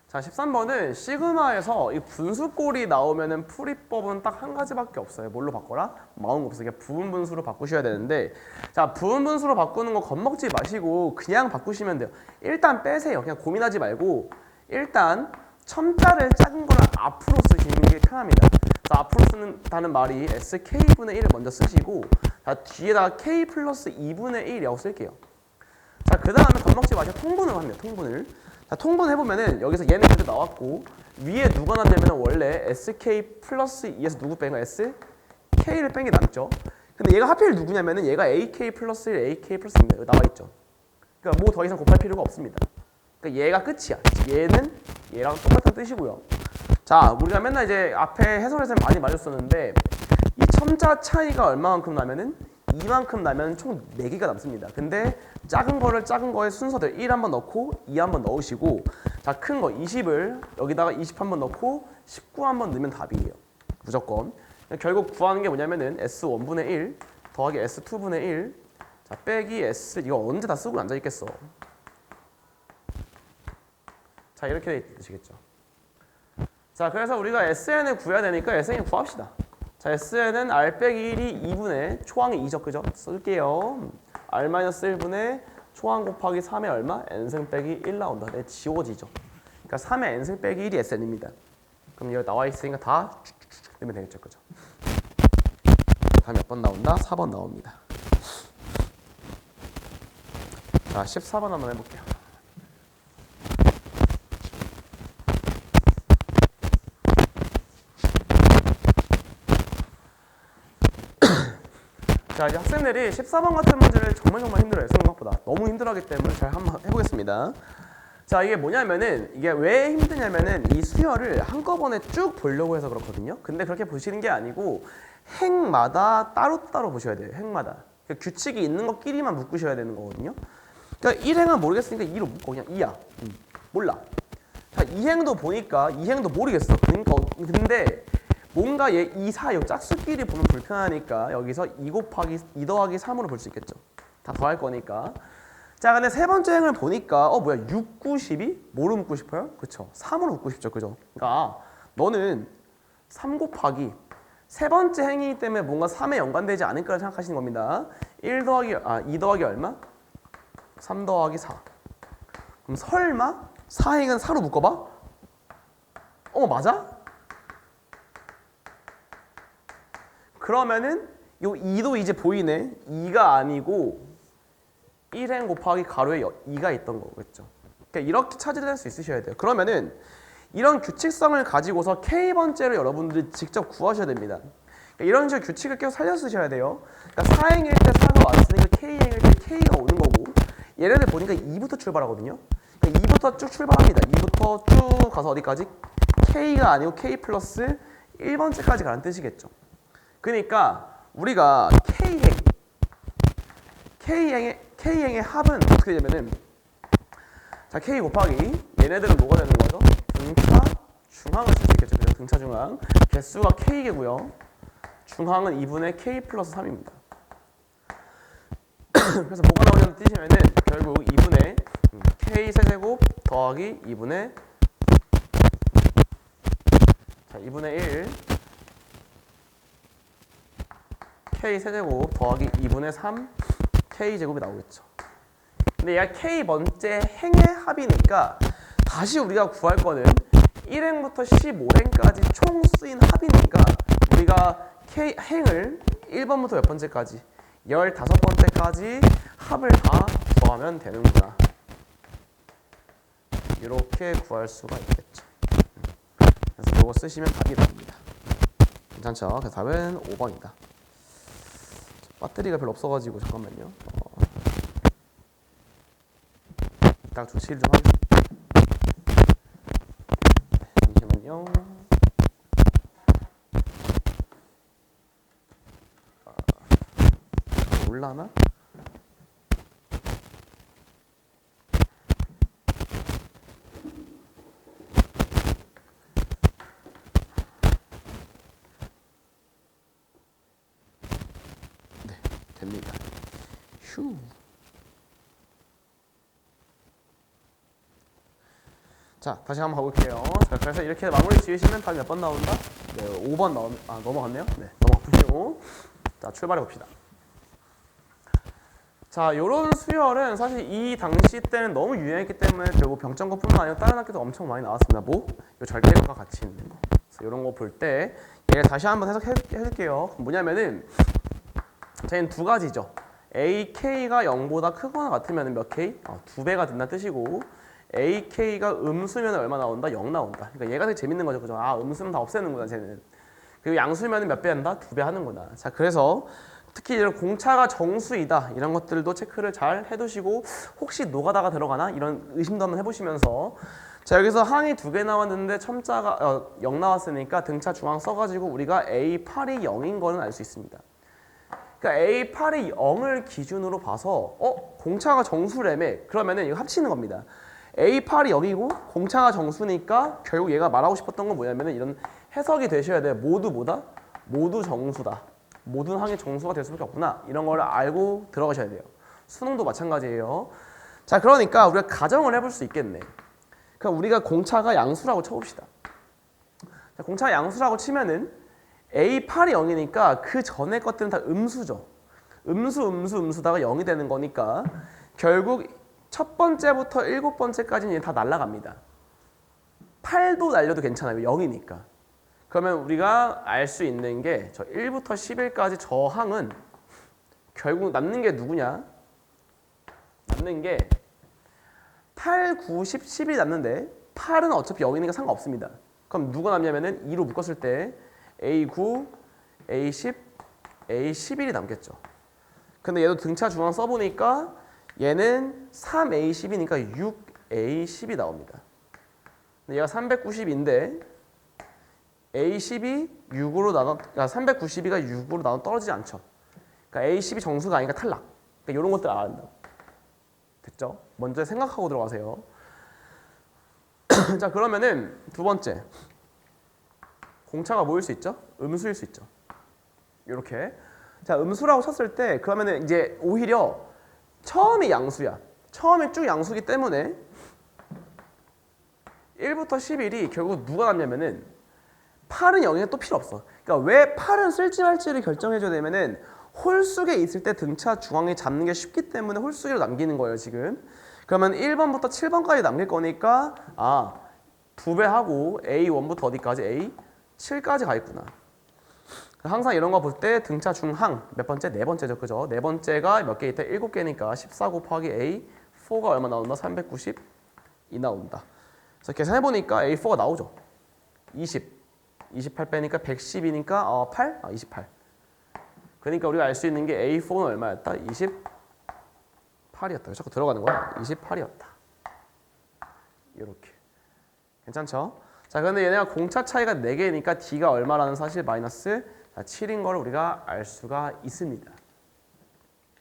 자, 13번은 시그마에서 이 분수꼴이 나오면은 풀이법은 딱 한 가지밖에 없어요. 뭘로 바꿔라? 마음 없으니까 부분 분수로 바꾸셔야 되는데, 자, 부분 분수로 바꾸는 거 겁먹지 마시고 그냥 바꾸시면 돼요. 일단 빼세요. 그냥 고민하지 말고 일단 첨자를 작은 거를 앞으로 쓰시는 게 편합니다. 자, 앞으로 쓴다는 말이 sk분의 1을 먼저 쓰시고, 자, 뒤에다가 k 플러스 2분의 1이라고 쓸게요. 자, 그 다음에 겁먹지 마시고 통분을 합니다. 통분을. 자, 통분해보면은 여기서 얘는 그대로 나왔고 위에 누가 남냐면 원래 sk 플러스 2에서 누구 뺀 거? sk를 뺀 게 남죠. 근데 얘가 하필 누구냐면은 얘가 ak 플러스 1, ak 플러스 2입니다. 여기 나와있죠. 그러니까 뭐 더 이상 곱할 필요가 없습니다. 그러니까 얘가 끝이야. 얘는 얘랑 똑같은 뜻이고요. 자, 우리가 맨날 이제 앞에 해설에서 많이 맞았었는데 이 첨자 차이가 얼마만큼 나면은 이만큼 나면 총 4개가 남습니다. 근데 작은 거의 순서대로 1 한번 넣고 2 한번 넣으시고, 자, 큰 거 20을 여기다가 20 한번 넣고 19 한번 넣으면 답이에요. 무조건. 결국 구하는 게 뭐냐면은 S1분의 1 더하기 S2분의 1 자, 빼기 S 이거 언제 다 쓰고 앉아 있겠어. 자, 이렇게 되시겠죠. 자, 그래서 우리가 SN을 구해야 되니까 SN을 구합시다. 자, SN은 R 빼기 1이 2분의 초항이 2죠. 그죠? 쓸게요. R-1분의 초항 곱하기 3의 얼마? N승 빼기 1 나온다. 네, 지워지죠. 그러니까 3의 N승 빼기 1이 SN입니다. 그럼 여기 나와 있으니까 다 쭉쭉쭉 넣으면 되겠죠. 그죠? 다음 몇 번 나온다? 4번 나옵니다. 자, 14번 한번 해볼게요. 자, 이제 학생들이 14번 같은 문제를 정말 힘들어요. 생각보다. 너무 힘들어하기 때문에 잘 한번 해보겠습니다. 자, 이게 뭐냐면은 이게 왜 힘드냐면은 이 수열을 한꺼번에 쭉 보려고 해서 그렇거든요. 근데 그렇게 보시는 게 아니고 행마다 따로따로 보셔야 돼요. 행마다. 그러니까 규칙이 있는 것끼리만 묶으셔야 되는 거거든요. 그러니까 1행은 모르겠으니까 2로 묶고 그냥 2야. 몰라. 자, 2행도 보니까 2행도 모르겠어. 그러니까 근데 뭔가 얘 2, 4, 6 짝수끼리 보면 불편하니까 여기서 2 더하기 3으로 볼 수 있겠죠. 다 더할 거니까. 자, 근데 세 번째 행을 보니까 뭐야 6, 9, 12? 뭐로 묶고 싶어요? 그쵸. 3으로 묶고 싶죠. 그죠? 그러니까 너는 3 곱하기 세 번째 행이기 때문에 뭔가 3에 연관되지 않을 거라 생각하시는 겁니다. 2 더하기 얼마? 3 더하기 4. 그럼 설마 4행은 4로 묶어봐? 맞아? 그러면은 요 2도 이제 보이네. 2가 아니고 1행 곱하기 가로에 2가 있던 거겠죠. 그러니까 이렇게 찾아낼 수 있으셔야 돼요. 그러면은 이런 규칙성을 가지고서 K번째로 여러분들이 직접 구하셔야 됩니다. 그러니까 이런 식으로 규칙을 계속 살려 쓰셔야 돼요. 그러니까 4행일 때 4가 왔으니까 K행일 때 K가 오는 거고, 얘네들 보니까 2부터 출발하거든요. 그러니까 2부터 쭉 출발합니다. 2부터 쭉 가서 어디까지? K가 아니고 K 플러스 1번째까지 가는 뜻이겠죠. 그러니까 우리가 K행의 합은 어떻게 되냐면은, 자, K 곱하기 얘네들은 뭐가 되는 거죠? 등차 중항을 쓸 수 있겠죠. 그죠? 등차 중항. 개수가 K개고요. 중항은 2분의 K 플러스 3입니다. 그래서 뭐가 나오냐는 뜻이면은 결국 2분의 K 세제곱 더하기 2분의 1 K 세제곱 더하기 2분의 3 K 제곱이 나오겠죠. 근데 얘가 K번째 행의 합이니까 다시 우리가 구할 거는 1행부터 15행까지 총 쓰인 합이니까 우리가 K 행을 1번부터 몇 번째까지 15번째까지 합을 다 구하면 되는구나. 이렇게 구할 수가 있겠죠. 그래서 이거 쓰시면 답이 나옵니다. 괜찮죠? 그래서 답은 5번이다. 배터리가 별로 없어가지고 잠깐만요. 이따가 조치를 좀 하겠습니다. 잠깐만요. 올라나? 네, 됩니다. 휴. 자, 다시 한번 가볼게요. 자, 그래서 이렇게 마무리 지으시면 답이 몇 번 나온다? 네, 5번 넘어갔네요. 네, 넘어가보시고. 자, 출발해 봅시다. 자, 요런 수열은 사실 이 당시 때는 너무 유행했기 때문에 결국 병정거뿐만 아니라 다른 학교도 엄청 많이 나왔습니다. 뭐? 요 절대값과 같이 있는 거. 그래서 이런 거 볼 때 얘를 다시 한번 해줄게요. 뭐냐면은 저희는 두 가지죠. AK가 0보다 크거나 같으면 몇 K? 2배가 된다는 뜻이고 AK가 음수면 얼마 나온다? 0 나온다. 그러니까 얘가 되게 재밌는 거죠. 그죠? 아, 음수면 다 없애는구나, 쟤는. 그리고 양수면 몇 배 한다? 2배 하는구나. 자, 그래서 특히 이런 공차가 정수이다. 이런 것들도 체크를 잘 해두시고 혹시 노가다가 들어가나? 이런 의심도 한번 해보시면서 자, 여기서 항이 2개 나왔는데 첨자가 0 나왔으니까 등차 중앙 써가지고 우리가 A8이 0인 거는 알 수 있습니다. 그러니까 A8이 0을 기준으로 봐서 공차가 정수래매. 그러면은 이거 합치는 겁니다. A8이 0이고 공차가 정수니까 결국 얘가 말하고 싶었던 건 뭐냐면은 이런 해석이 되셔야 돼요. 모두 뭐다? 모두 정수다. 모든 항이 정수가 될 수밖에 없구나. 이런 걸 알고 들어가셔야 돼요. 수능도 마찬가지예요. 자, 그러니까 우리가 가정을 해볼 수 있겠네. 그러니까 우리가 공차가 양수라고 쳐봅시다. 자, 공차가 양수라고 치면은 A8이 0이니까 그 전에 것들은 다 음수죠. 음수다가 0이 되는 거니까 결국 첫 번째부터 7번째까지는 다 날아갑니다. 8도 날려도 괜찮아요. 0이니까. 그러면 우리가 알 수 있는 게 저 1부터 11까지 저 항은 결국 남는 게 누구냐? 남는 게 8, 9, 10, 10이 남는데 8은 어차피 0이니까 상관없습니다. 그럼 누가 남냐면은 2로 묶었을 때 A9, A10, A11이 남겠죠. 근데 얘도 등차 중앙 써보니까 얘는 3A10이니까 6A10이 나옵니다. 근데 얘가 390인데 A10이 6으로 나눠, 그러니까 392가 6으로 나눠 떨어지지 않죠. 그러니까 A10이 정수가 아니니까 탈락. 그러니까 이런 것들 알아야 한다. 됐죠? 먼저 생각하고 들어가세요. 자, 그러면은 두 번째. 공차가 뭐일 수 있죠? 음수일 수 있죠. 이렇게. 자, 음수라고 쳤을 때 그러면은 이제 오히려 처음이 양수야. 처음에 쭉 양수기 때문에 1부터 11이 결국 누가 남냐면은 8은 0이면 또 필요 없어. 그러니까 왜 8은 쓸지 말지를 결정해줘야 되면은 홀수에 있을 때 등차 중앙에 잡는 게 쉽기 때문에 홀수기로 남기는 거예요, 지금. 그러면 1번부터 7번까지 남길 거니까 2배 하고 A1부터 어디까지? A7까지 가 있구나. 항상 이런 거 볼 때 등차 중항 몇 번째? 네 번째죠. 그죠? 네 번째가 몇 개 있다? 7개니까 14 곱하기 A4가 얼마 나온다? 392 나온다. 그래서 계산해보니까 A4가 나오죠. 28 빼니까 110이니까 8? 28. 그러니까 우리가 알 수 있는 게 A4는 얼마였다? 28이었다. 자꾸 들어가는 거야. 28이었다. 이렇게. 괜찮죠? 자, 근데 얘네가 공차 차이가 4개니까 D가 얼마라는 사실 마이너스 7인 걸 우리가 알 수가 있습니다.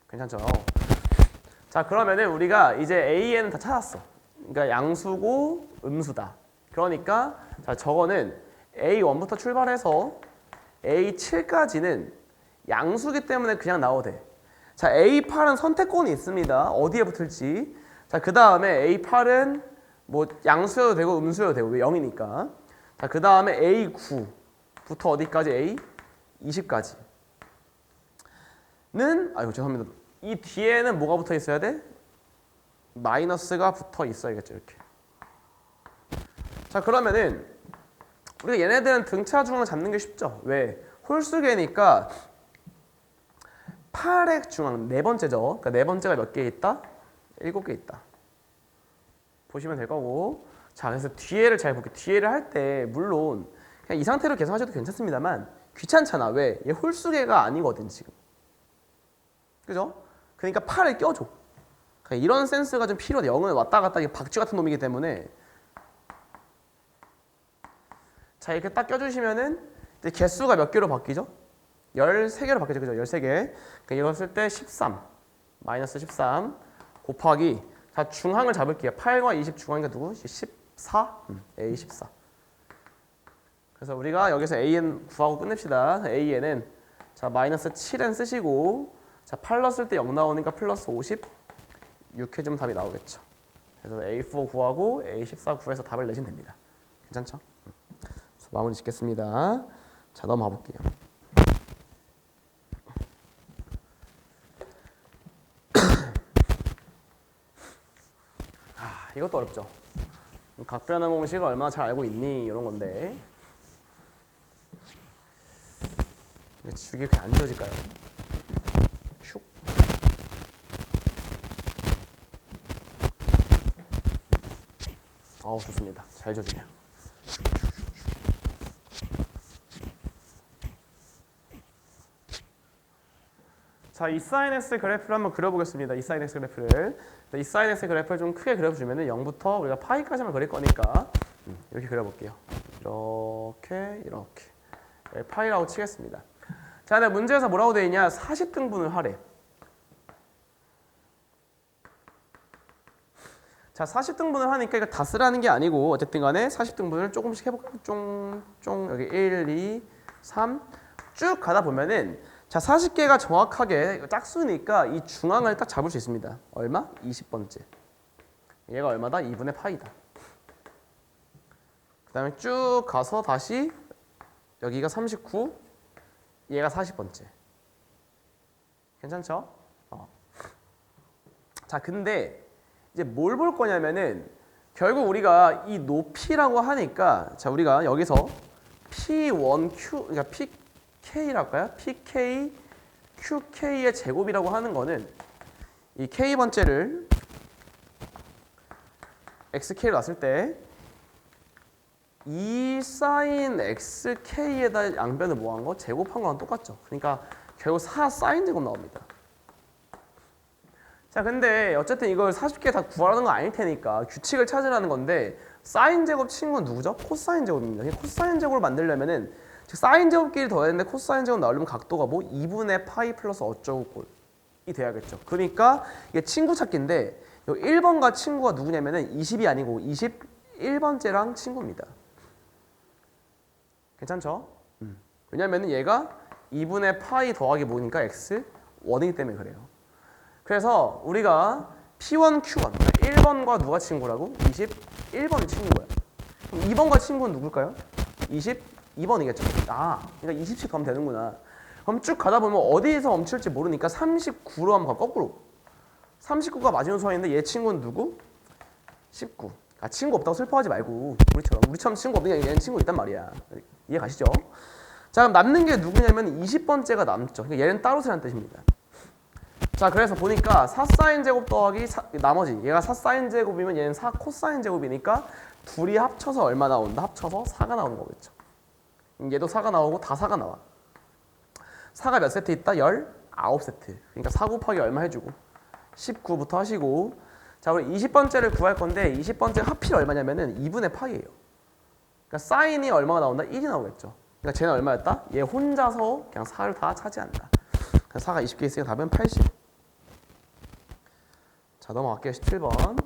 괜찮죠? 자, 그러면은 우리가 이제 A에는 다 찾았어. 그러니까 양수고 음수다. 그러니까 자, 저거는 A1부터 출발해서 A7까지는 양수기 때문에 그냥 나와도 돼. 자, A8은 선택권이 있습니다. 어디에 붙을지. 자, 그 다음에 A8은 뭐 양수여도 되고 음수여도 되고 왜 0이니까. 자, 그 다음에 A9부터 어디까지? A20까지. 아이고 죄송합니다. 이 뒤에는 뭐가 붙어 있어야 돼? 마이너스가 붙어 있어야겠죠. 이렇게. 자, 그러면은 우리가 얘네들은 등차 중앙을 잡는 게 쉽죠. 왜? 홀수계니까 8의 중앙 네 번째죠. 그러니까 네 번째가 몇 개 있다? 7개 있다. 보시면 될 거고. 자, 그래서 뒤에를 잘 볼게요. 뒤에를 할 때 물론 그냥 이 상태로 계산하셔도 괜찮습니다만 귀찮잖아. 왜? 얘 홀수계가 아니거든 지금. 그죠? 그러니까 8을 껴줘. 그러니까 이런 센스가 좀 필요해. 0은 왔다 갔다 박쥐 같은 놈이기 때문에. 자, 이렇게 딱 껴주시면은 이제 개수가 몇 개로 바뀌죠? 13개로 바뀌죠. 그죠? 13개. 그러니까 이걸 쓸 때 13 마이너스 13 곱하기, 자, 중항을 잡을게요. 8과 20 중항이니까 누구? 14? A14. 그래서 우리가 여기서 AN 구하고 끝냅시다. AN은 자 마이너스 7N 쓰시고, 자 8 넣었을 때 0 나오니까 플러스 50 6해주면 답이 나오겠죠. 그래서 A4 구하고 A14 구해서 답을 내시면 됩니다. 괜찮죠? 그래서 마무리 짓겠습니다. 자, 넘어가 볼게요. 이것도 어렵죠. 각변화 공식을 얼마나 잘 알고 있니? 이런 건데. 주기 그냥 안 지워질까요? 슉. 좋습니다. 잘 지워지네요. 자, 이 사인 x 그래프를 한번 그려보겠습니다. 이 사인 x 그래프를. 이 사인 x 그래프를 좀 크게 그려주면은 0부터 우리가 파이까지만 그릴 거니까 이렇게 그려볼게요. 이렇게 파이라고 치겠습니다. 자, 근데 문제에서 뭐라고 되어 있냐? 40등분을 하래. 자, 40등분을 하니까 이거 다 쓰라는 게 아니고 어쨌든 간에 40등분을 조금씩 해볼까요? 여기 1, 2, 3 쭉 가다 보면은, 자, 40개가 정확하게 짝수니까 이 중앙을 딱 잡을 수 있습니다. 얼마? 20번째. 얘가 얼마다? 2분의 파이다. 그 다음에 쭉 가서 다시 여기가 39, 얘가 40번째. 괜찮죠? 자, 근데 이제 뭘 볼 거냐면은 결국 우리가 이 높이라고 하니까, 자, 우리가 여기서 P1Q, 그러니까 PK라고 할까요? PK, QK의 제곱이라고 하는 거는 이 K번째를 XK로 놨을 때 이 사인 XK에다 양변을 뭐한 거? 제곱한 거랑 똑같죠. 그러니까 결국 4 사인 제곱 나옵니다. 자, 근데 어쨌든 이걸 40개 다 구하라는 건 아닐 테니까 규칙을 찾으라는 건데, 사인 제곱 친구는 누구죠? 코사인 제곱입니다. 코사인 제곱을 만들려면은, 즉 사인 제곱끼리 더했는데 코사인 제곱 나오려면 각도가 뭐 2분의 파이 플러스 어쩌고 꼴이 돼야겠죠. 그러니까 이게 친구 찾기인데, 이 1번과 친구가 누구냐면은 20이 아니고 21번째랑 친구입니다. 괜찮죠? 왜냐면은 얘가 2분의 파이 더하기 뭐니까 x 1이기 때문에 그래요. 그래서 우리가 P1Q1, 그러니까 1번과 누가 친구라고? 21번이 친구야. 그럼 2번과 친구는 누굴까요? 22번이겠죠. 그러니까 20씩 가면 되는구나. 그럼 쭉 가다 보면 어디에서 멈출지 모르니까 39로 한번 가, 거꾸로. 39가 마지노선인데 얘 친구는 누구? 19. 친구 없다고 슬퍼하지 말고, 우리처럼 친구 없는 게 얘는 친구 있단 말이야. 이해 가시죠? 자, 그럼 남는 게 누구냐면 20번째가 남죠. 그러니까 얘는 따로 세라는 뜻입니다. 자, 그래서 보니까 4사인 제곱 더하기 나머지 얘가 4사인 제곱이면 얘는 4 코사인 제곱이니까 둘이 합쳐서 얼마 나온다? 합쳐서 4가 나오는 거겠죠. 얘도 4가 나오고 다 4가 나와. 4가 몇 세트 있다? 19세트. 그러니까 4 곱하기 얼마 해주고 19부터 하시고, 자, 우리 20번째를 구할 건데 20번째 하필 얼마냐면은 2분의 파이예요. 그러니까 사인이 얼마가 나온다? 1이 나오겠죠. 그러니까 쟤는 얼마였다? 얘 혼자서 그냥 4를 다 차지한다. 그래서 4가 20개 있으니까 답은 80. 자, 넘어갈게요. 17번.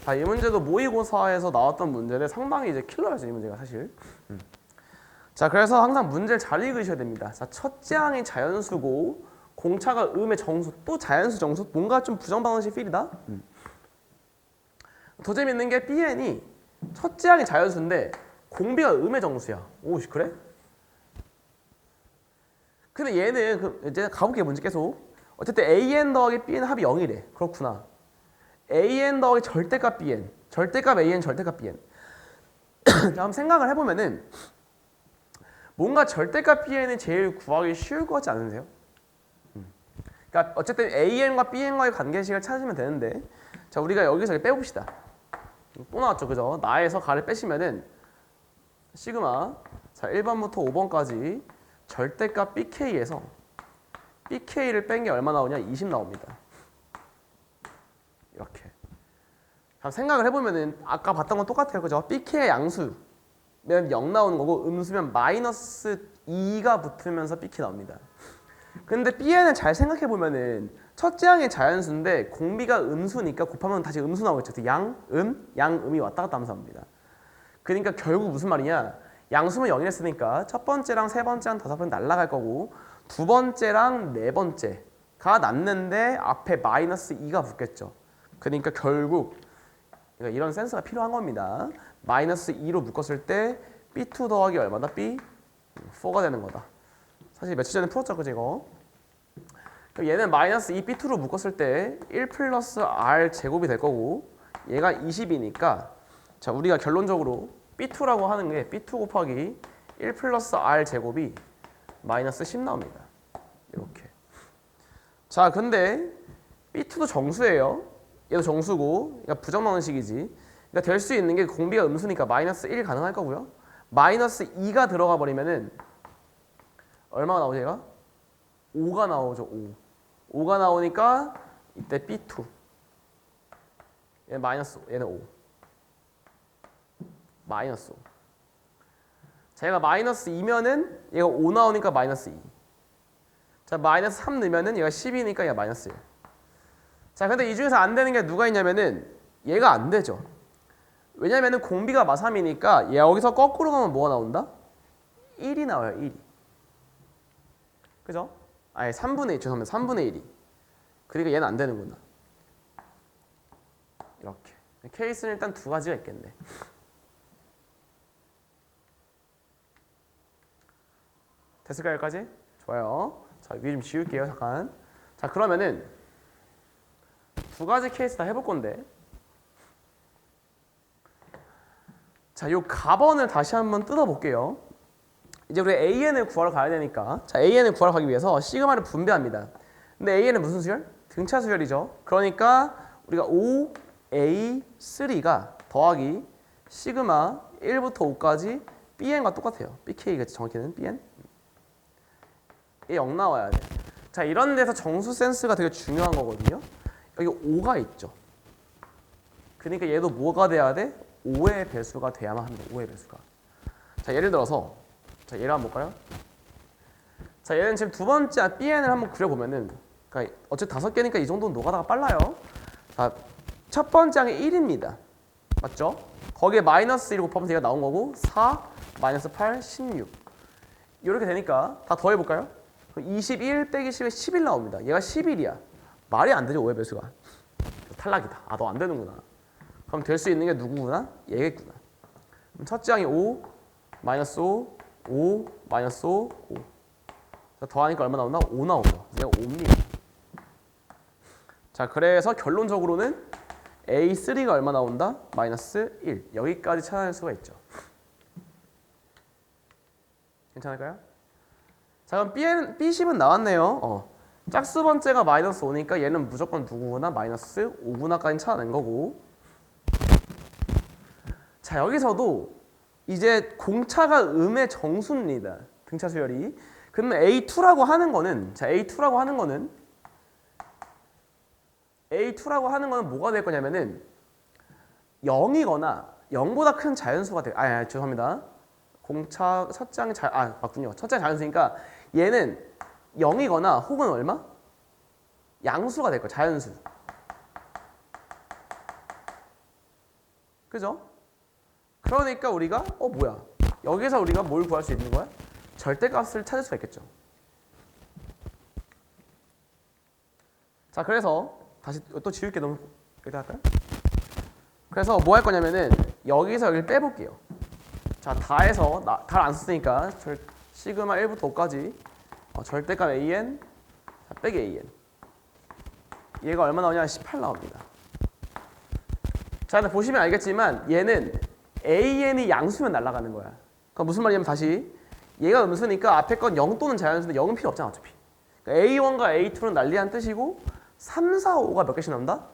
자, 이 문제도 모의고사에서 나왔던 문제인데 상당히 이제 킬러였어요, 이 문제가 사실. 자, 그래서 항상 문제를 잘 읽으셔야 됩니다. 자, 첫째 항이 자연수고 공차가 음의 정수, 또 자연수 정수, 뭔가 좀 부정방정식 필이다. 더 재밌는 게 Bn이 첫째 항이 자연수인데 공비가 음의 정수야. 오, 그래? 근데 얘는 이제 가볼게요, 문제 계속. 어쨌든 AN 더하기 BN 합이 0이래. 그렇구나. AN 더하기 절대값 BN, 절대값 AN, 절대값 BN. 자, 한번 생각을 해보면은 뭔가 절대값 BN이 제일 구하기 쉬울 것 같지 않으세요? 그러니까 어쨌든 AN과 BN과의 관계식을 찾으면 되는데, 자, 우리가 여기서 빼봅시다. 또 나왔죠, 그죠? 나에서 가를 빼시면은 시그마, 자, 1번부터 5번까지 절대값 BK에서 BK를 뺀 게 얼마 나오냐? 20 나옵니다. 이렇게. 생각을 해보면은 아까 봤던 건 똑같아요. 그죠? PK의 양수면 0 나오는 거고 음수면 마이너스 2가 붙으면서 PK 나옵니다. 근데 Bn은 잘 생각해보면은 첫째 항이 자연수인데 공비가 음수니까 곱하면 다시 음수 나오겠죠. 그래서 양음이 왔다 갔다 하면서 나옵니다. 그러니까 결국 무슨 말이냐? 양수면 0이랬으니까 첫 번째랑 세 번째랑 다섯 번째 날아갈 거고 두 번째랑 네 번째가 났는데 앞에 마이너스 2가 붙겠죠. 그러니까 결국 이런 센스가 필요한 겁니다. 마이너스 2로 묶었을 때 B2 더하기 얼마다? B4가 되는 거다. 사실 며칠 전에 풀었죠, 그죠 이거? 그럼 얘는 마이너스 2 B2로 묶었을 때 1 플러스 R 제곱이 될 거고 얘가 20이니까 자 우리가 결론적으로 B2라고 하는 게 B2 곱하기 1 플러스 R 제곱이 마이너스 10 나옵니다. 이렇게. 자 근데 B2도 정수예요. 얘도 정수고 그러니까 부정 나오는 식이지. 그러니까 될 수 있는 게 공비가 음수니까 마이너스 1 가능할 거고요. 마이너스 2가 들어가 버리면은 얼마가 나오죠 얘가? 5가 나오죠. 5가 나오니까 이때 B2 얘는 마이너스 5, 얘는 5 마이너스 5 자 얘가 마이너스 2면은 얘가 5 나오니까 마이너스 2 자 마이너스 3 넣으면은 얘가 10이니까 얘가 마이너스 1 자 근데 이 중에서 안 되는 게 누가 있냐면은 얘가 안 되죠. 왜냐면은 공비가 마3이니까 얘 여기서 거꾸로 가면 뭐가 나온다? 1이 나와요. 1이 그죠? 아니 3분의 1 죄송합니다. 3분의 1이 그러니까 얘는 안 되는구나. 이렇게 케이스는 일단 두 가지가 있겠네. 됐을까요 여기까지? 좋아요. 자 위에 좀 지울게요 잠깐. 자 그러면은 두 가지 케이스 다 해볼 건데 자 요 가번을 다시 한번 뜯어볼게요. 이제 우리 AN을 구하러 가야 되니까 자 AN을 구하러 가기 위해서 시그마를 분배합니다. 근데 AN은 무슨 수열? 등차 수열이죠. 그러니까 우리가 5A3가 더하기 시그마 1부터 5까지 BN과 똑같아요. BK겠지 정확히는 BN. 얘 0 나와야 돼. 자 이런 데서 정수 센스가 되게 중요한 거거든요. 여기 5가 있죠. 그러니까 얘도 뭐가 돼야 돼? 5의 배수가 돼야만 합니다. 5의 배수가. 자 예를 들어서 자 얘를 한번 볼까요? 자 얘는 지금 두 번째 BN을 한번 그려보면은 그러니까 어쨌든 5개니까 이 정도는 노가다가 빨라요. 자 첫 번째 항이 1입니다. 맞죠? 거기에 마이너스 1 곱하면서 얘가 나온 거고 4, 마이너스 8, 16 이렇게 되니까 다 더해볼까요? 21 빼기 10에 11 나옵니다. 얘가 11이야. 말이 안 되죠 5의 배수가. 탈락이다. 아 너 안 되는구나. 그럼 될 수 있는 게 누구구나? 얘겠구나. 그럼 첫째 항이 5, 마이너스 5, 5, 마이너스 5, 5. 자, 더하니까 얼마 나오나? 5 나오죠. 얘가 5입니다. 자 그래서 결론적으로는 A3가 얼마 나온다? 마이너스 1. 여기까지 찾아낼 수가 있죠. 괜찮을까요? 자 그럼 B10은 나왔네요. 짝수 번째가 마이너스 5니까 얘는 무조건 누구구나? 마이너스 5구나까지 찾아낸 거고 자 여기서도 이제 공차가 음의 정수입니다. 등차 수열이. 그러면 A2라고 하는 거는 자 A2라고 하는 거는 뭐가 될 거냐면은 0이거나 0보다 큰 자연수가 돼. 죄송합니다. 공차 첫째 항이 맞군요. 첫째 자연수니까 얘는 0이거나 혹은 얼마? 양수가 될 거야. 자연수. 그죠? 그러니까 우리가 뭐야? 여기서 우리가 뭘 구할 수 있는 거야? 절대값을 찾을 수가 있겠죠. 자, 그래서 다시 또 지울게 너무 여기다 할까요? 그래서 뭐 할 거냐면은 여기서 여기를 빼볼게요. 자, 다해서 달 안 썼으니까 시그마 1부터 5까지 절대값 AN 빼기 AN 얘가 얼마 나오냐? 18 나옵니다. 자, 근데 보시면 알겠지만 얘는 AN이 양수면 날아가는 거야. 그러니까 무슨 말이냐면 다시 얘가 음수니까 앞에 건 0 또는 자연수인데 0은 필요 없잖아 어차피. 그러니까 A1과 A2는 난리란 뜻이고 3, 4, 5가 몇 개씩 나온다?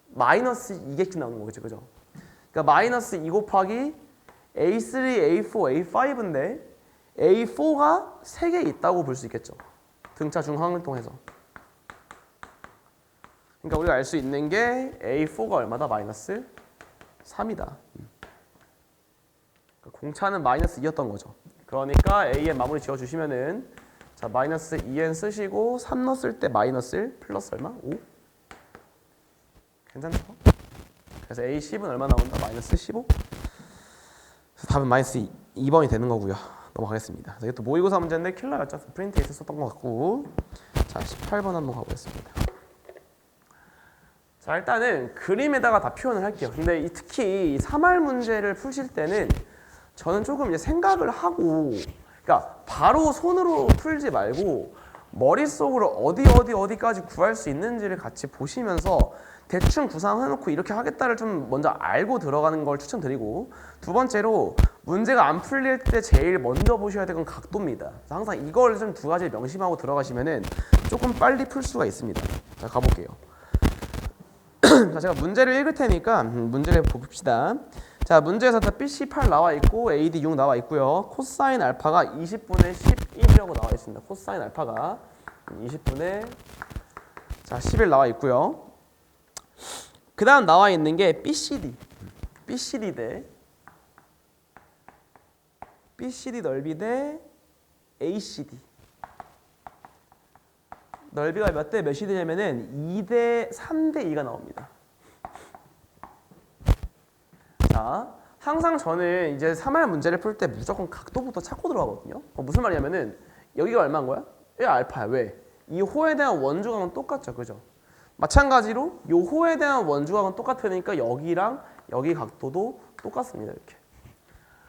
마이너스 2개씩 나오는 거겠죠. 그죠? 그러니까 마이너스 2 곱하기 A3, A4, A5인데 A4가 3개 있다고 볼 수 있겠죠. 등차 중항을 통해서. 그러니까 우리가 알 수 있는 게 A4가 얼마다? 마이너스 3이다. 공차는 마이너스 2였던 거죠. 그러니까 AN 마무리 지어주시면은 자 마이너스 2N 쓰시고 3 넣었을 때 마이너스 1 플러스 얼마? 5? 괜찮죠? 그래서 A10은 얼마 나온다? 마이너스 15? 그래서 답은 마이너스 2번이 되는 거고요. 넘어가겠습니다. 이것도 모의고사 문제인데 킬러였죠. 프린트에 있었던 것 같고 자 18번 한번 가보겠습니다. 자 일단은 그림에다가 다 표현을 할게요. 근데 특히 이 3할 문제를 푸실 때는 저는 조금 이제 생각을 하고 그러니까 바로 손으로 풀지 말고 머릿속으로 어디까지 구할 수 있는지를 같이 보시면서 대충 구상해놓고 이렇게 하겠다를 좀 먼저 알고 들어가는 걸 추천드리고 두 번째로 문제가 안 풀릴 때 제일 먼저 보셔야 될 건 각도입니다. 항상 이걸 좀 두 가지 명심하고 들어가시면은 조금 빨리 풀 수가 있습니다. 자 가볼게요. 자 제가 문제를 읽을 테니까 문제를 봅시다. 자 문제에서 BC8 나와 있고 AD6 나와 있고요. 코사인 알파가 20분의 11이라고 나와 있습니다. 코사인 알파가 20분의 자 11 나와 있고요. 그 다음 나와 있는 게 BCD 대 BCD 넓이 대 ACD 넓이가 몇 대 몇이 되냐면은 2대 3대 2가 나옵니다. 자, 항상 저는 이제 3할 문제를 풀 때 무조건 각도부터 찾고 들어가거든요. 무슨 말이냐면은 여기가 얼마인 거야? 얘 알파야. 왜? 이 호에 대한 원주각은 똑같죠. 그죠? 마찬가지로 이 호에 대한 원주각은 똑같으니까 여기랑 여기 각도도 똑같습니다. 이렇게.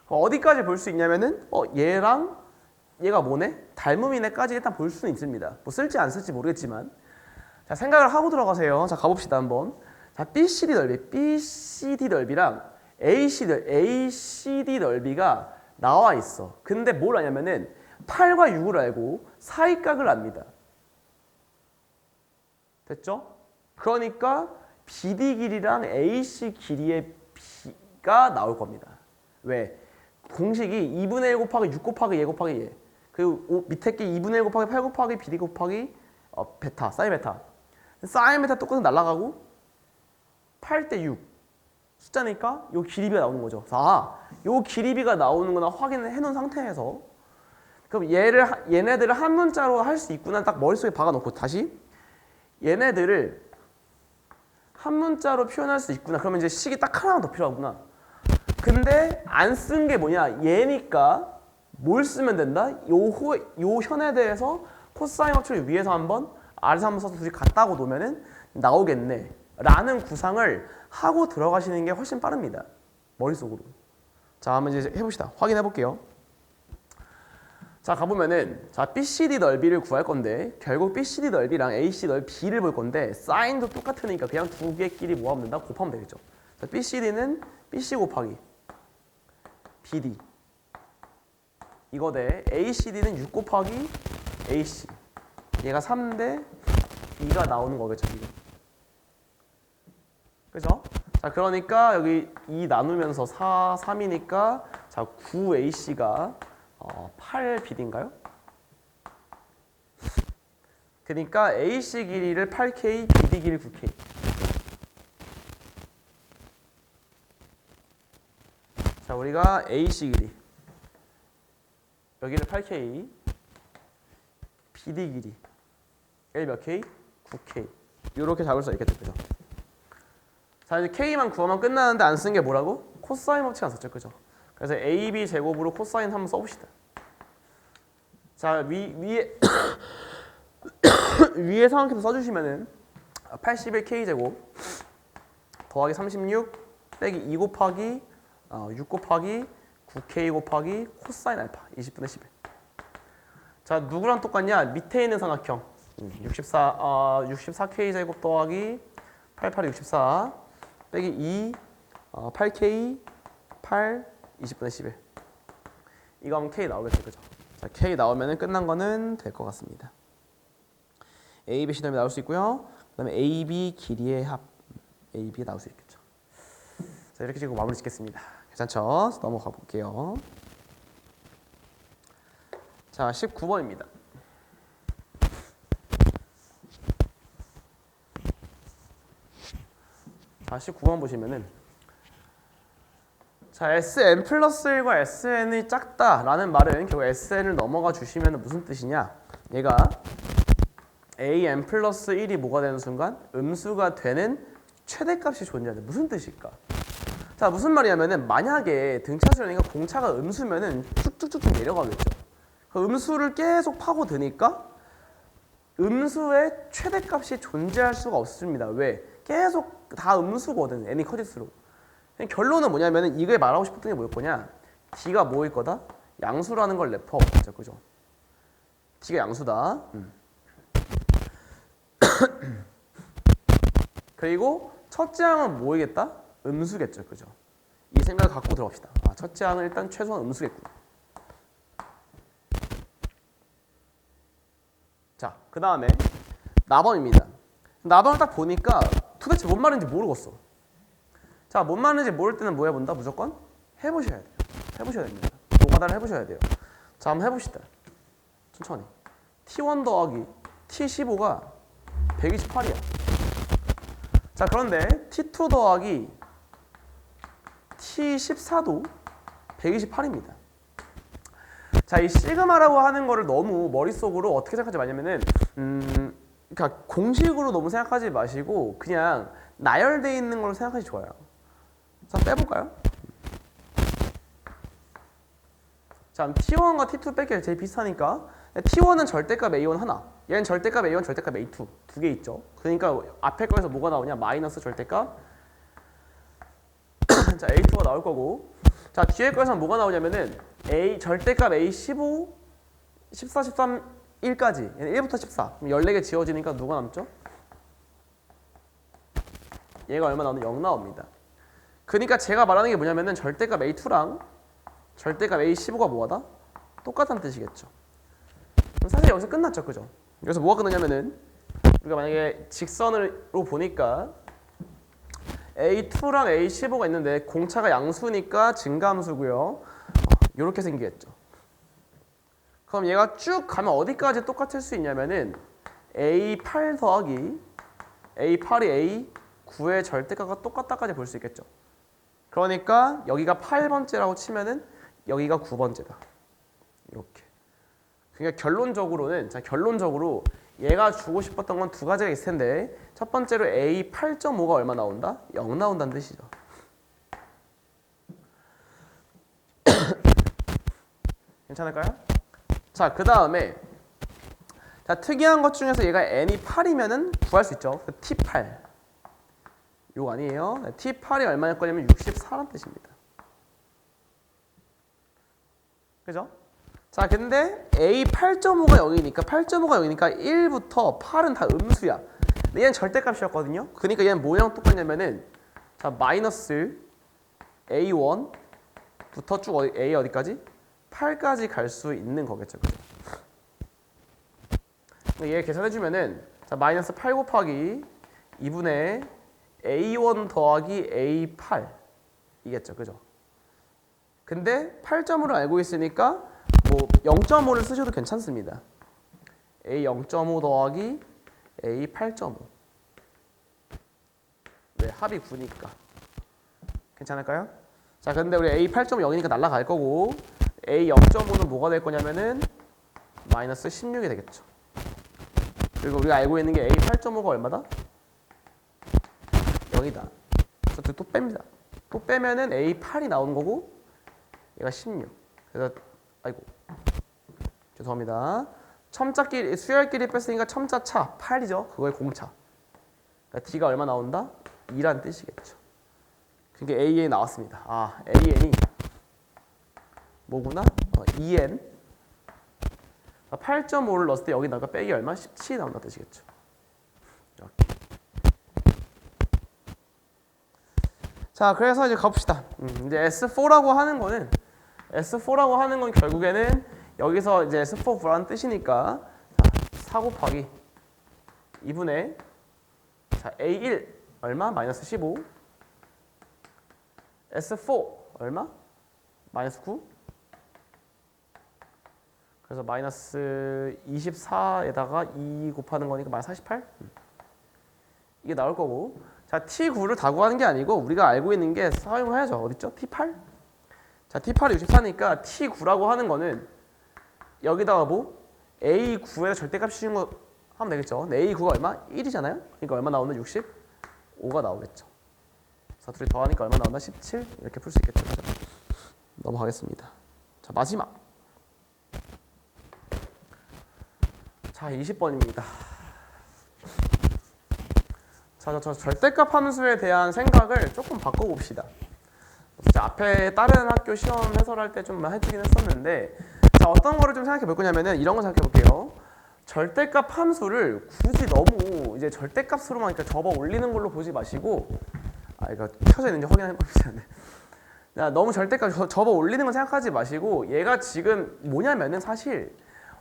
어디까지 볼 수 있냐면은 얘랑 얘가 뭐네? 닮음이네까지 일단 볼 수는 있습니다. 뭐 쓸지 안 쓸지 모르겠지만 자 생각을 하고 들어가세요. 자 가봅시다 한번. 자 BCD 넓이랑 ACD 넓이가 나와 있어. 근데 뭘 아냐면은 8과 6을 알고 사이각을 압니다. 됐죠? 그러니까 BD 길이랑 AC 길이의 B가 나올 겁니다. 왜? 공식이 2분의 1 곱하기 6 곱하기 얘 곱하기 얘. 그리고 밑에 게 2분의 1 곱하기 8 곱하기 BD 곱하기 베타, 사인 베타. 사인 베타 똑같은 날라가고 8대 6 숫자니까 요 길이비가 나오는 거죠. 요 길이비가 나오는 거나 확인을 해놓은 상태에서 그럼 얘네들을 한 문자로 할 수 있구나 딱 머릿속에 박아놓고 다시 얘네들을 한 문자로 표현할 수 있구나. 그러면 이제 식이 딱 하나만 더 필요하구나. 근데 안 쓴 게 뭐냐? 얘니까 뭘 쓰면 된다? 요 현에 대해서 코사인 합초를 위에서 한번 아래서 한번 써서 둘이 같다고 놓으면은 나오겠네. 라는 구상을 하고 들어가시는 게 훨씬 빠릅니다. 머릿속으로. 자, 한번 이제 해봅시다. 확인해 볼게요. 자, 가보면은 자 BCD 넓이를 구할 건데 결국 BCD 넓이랑 AC 넓이 B를 볼 건데 사인도 똑같으니까 그냥 두 개끼리 모아보면 된다? 곱하면 되겠죠. 자, BCD는 BC 곱하기 BD 이거 대 ACD는 6 곱하기 AC 얘가 3대 2가 나오는 거겠죠. 이거. 그죠? 자 그러니까 여기 2 나누면서 4, 3이니까 자 9AC가 8BD인가요? 그러니까 AC 길이를 8K, BD 길이 9K. 자 우리가 AC 길이 여기를 8K, BD 길이 L 몇 K? 9K. 이렇게 잡을 수 있겠죠, 그죠? 자 이제 K만 구하면 끝나는데 안 쓴 게 뭐라고? 코사인 법칙 안 썼죠, 그죠? 그래서 AB 제곱으로 코사인 한번 써봅시다. 자 위에 위에 상황표도 써주시면은 81K 제곱 더하기 36 빼기 2 곱하기 6 곱하기 9K 곱하기 코사인 알파 20분의 11. 자 누구랑 똑같냐? 밑에 있는 삼각형 64K 제곱 더하기 88이 64 빼기 2 8K 8 20분의 11. 이거 하면 K 나오겠죠, 그죠? 자 K 나오면은 끝난 거는 될 것 같습니다. A, B, C 넓이 나올 수 있고요. 그다음에 A, B 길이의 합 A, B 나올 수 있겠죠. 자 이렇게 지금 마무리 짓겠습니다. 괜찮죠? 넘어가 볼게요. 자 19번입니다. 자 19번 보시면은 자, Sn 플러스 1과 Sn이 작다라는 말은 결국 Sn을 넘어가 주시면 무슨 뜻이냐? 얘가 an 플러스 1이 뭐가 되는 순간 음수가 되는 최대값이 존재한다. 무슨 뜻일까? 자, 무슨 말이냐면은 만약에 등차수열이니까 공차가 음수면은 쭉쭉쭉 내려가겠죠. 그 음수를 계속 파고드니까 음수의 최대값이 존재할 수가 없습니다. 왜? 계속 다 음수거든. n이 커질수록. 결론은 뭐냐면은 이게 말하고 싶었던 게 뭐일 거냐? d가 뭐일 거다? 양수라는 걸 내포하고 있죠. 그죠? d가 양수다. 그리고 첫째 항은 뭐이겠다? 음수겠죠. 그죠? 이 생각을 갖고 들어갑시다. 아, 첫째 항은 일단 최소한 음수겠구나. 자, 그 다음에 나번입니다. 나번을 딱 보니까 도대체 뭔 말인지 모르겠어. 자, 뭔 말인지 모를 때는 뭐 해본다? 무조건 해보셔야 돼요. 해보셔야 됩니다. 노가다를 해보셔야 돼요. 자, 한번 해봅시다. 천천히. T1 더하기 T15가 128이야. 자, 그런데 T2 더하기 T14도 128입니다. 자, 이 시그마라고 하는 거를 너무 머릿속으로 어떻게 생각하지 마냐면은 그러니까 공식으로 너무 생각하지 마시고 그냥 나열되어 있는 걸로 생각하시 좋아요. 자, 빼볼까요? 자, T1과 T2 뺄게 제일 비슷하니까 T1은 절대값 A1 하나, 얘는 절대값 A1, 절대값 A2 두 개 있죠. 그러니까 앞에 거에서 뭐가 나오냐? 마이너스 절대값 자, A2가 나올 거고, 자, 뒤에 거에서 뭐가 나오냐면은 A 절대값 A15, 14, 13, 1까지 얘는 1부터 14 그럼 14개 지워지니까 누가 남죠? 얘가 얼마 나오는 0 나옵니다. 그러니까 제가 말하는 게 뭐냐면은 절대값 A2랑 절대값 A15가 뭐하다? 똑같다는 뜻이겠죠. 그럼 사실 여기서 끝났죠. 그죠? 여기서 뭐가 끝나냐면은 우리가 만약에 직선으로 보니까 A2랑 A15가 있는데 공차가 양수니까 증가함수고요. 이렇게 생기겠죠. 그럼 얘가 쭉 가면 어디까지 똑같을 수 있냐면은 A8 더하기 A8이 A9의 절대값과 똑같다까지 볼 수 있겠죠. 그러니까 여기가 8번째라고 치면은 여기가 9번째다. 이렇게. 그러니까 결론적으로는 자, 결론적으로 얘가 주고 싶었던 건 두 가지가 있을 텐데 첫 번째로 A 8.5가 얼마 나온다? 0 나온다는 뜻이죠. 괜찮을까요? 자, 그 다음에 자, 특이한 것 중에서 얘가 n이 8이면은 구할 수 있죠. T8 요거 아니에요. T8이 얼마일 거냐면 64란 뜻입니다. 그죠? 자, 근데 A 8.5가 0이니까 8.5가 0이니까 1부터 8은 다 음수야. 근데 얘는 절대값이었거든요. 그러니까 얘는 뭐랑 똑같냐면은 자, 마이너스 A1부터 쭉 A 어디까지? 8까지 갈 수 있는 거겠죠. 그죠? 얘 계산해주면은 자, 마이너스 8 곱하기 2분의 A1 더하기 A8 이겠죠. 그죠? 근데 8.5를 알고 있으니까 뭐 0.5를 쓰셔도 괜찮습니다. A 0.5 더하기 A 8.5 왜? 합이 9니까 괜찮을까요? 자, 근데 우리 A 8.0이니까 날라갈 거고 A 0.5는 뭐가 될 거냐면은 마이너스 16이 되겠죠. 그리고 우리가 알고 있는 게 A 8.5가 얼마다? 0이다. 그래서 또 뺍니다. 또 빼면은 A 8이 나오는 거고 얘가 16. 그래서 아이고 죄송합니다. 첨자끼리 수열끼리 뺐으니까 첨자 차 8이죠. 그거의 공차. 그러니까 D가 얼마 나온다? 2란 뜻이겠죠. 그게 AN 나왔습니다. 아, AN이 뭐구나? 2N 8.5를 넣었을 때 여기 나가 빼기 얼마? 17이 나온다 뜻이겠죠. 이렇게. 자, 그래서 이제 가봅시다. 이제 S4라고 하는 건 결국에는 여기서 이제 S4 구하는 뜻이니까 자, 4 곱하기 2분의 자, A1 얼마? 마이너스 15 S4 얼마? 마이너스 9 그래서 마이너스 24에다가 2 곱하는 거니까 마이너스 48 이게 나올 거고 자, T9를 다 구하는 게 아니고 우리가 알고 있는 게 사용을 해야죠. 어딨죠? T8 자, T8이 64니까 T9라고 하는 거는 여기다가 뭐 A9에서 절대값 씌운 거 하면 되겠죠. 근데 A9가 얼마? 1이잖아요. 그러니까 얼마 나오나? 65가 나오겠죠. 그래서 둘이 더하니까 얼마 나오나? 17 이렇게 풀 수 있겠죠. 그죠? 넘어가겠습니다. 자, 마지막. 자, 20번입니다. 자, 저 절대값 함수에 대한 생각을 조금 바꿔봅시다. 진짜 앞에 다른 학교 시험 해설할 때 좀 해주긴 했었는데, 자, 어떤 거를 좀 생각해 볼 거냐면은 이런 거 생각해 볼게요. 절대값 함수를 굳이 너무 이제 절대값으로만 이렇게 접어 올리는 걸로 보지 마시고, 이거 켜져 있는지 확인해 봅시다. 네. 너무 절대값 접어 올리는 걸 생각하지 마시고, 얘가 지금 뭐냐면은 사실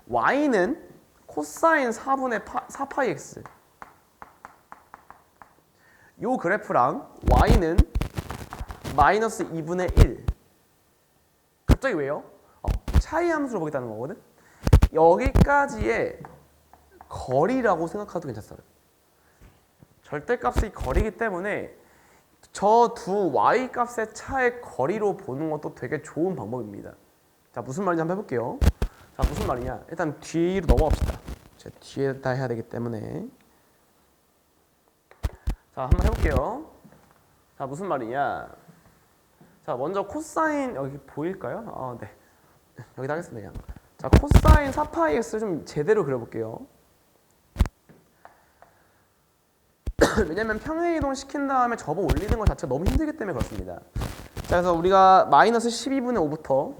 y는 코사인 4분의 4파이 x, 요 그래프랑 y는 마이너스 2분의 1. 갑자기 왜요? 차이 함수로 보겠다는 거거든. 여기까지의 거리라고 생각해도 괜찮아요. 절대값이 거리이기 때문에 저 두 y 값의 차의 거리로 보는 것도 되게 좋은 방법입니다. 자, 무슨 말인지 한번 해볼게요. 자, 무슨 말이냐? 일단 뒤로 넘어갑시다. 제가 뒤에다 해야 되기 때문에. 자, 한번 해볼게요. 자, 무슨 말이냐? 자, 먼저 코사인 여기 보일까요? 네. 여기다 하겠습니다. 그냥. 자, 코사인 4파이 x 좀 제대로 그려볼게요. 왜냐면 평행이동 시킨 다음에 접어 올리는 것 자체가 너무 힘들기 때문에 그렇습니다. 자, 그래서 우리가 마이너스 12분의 5부터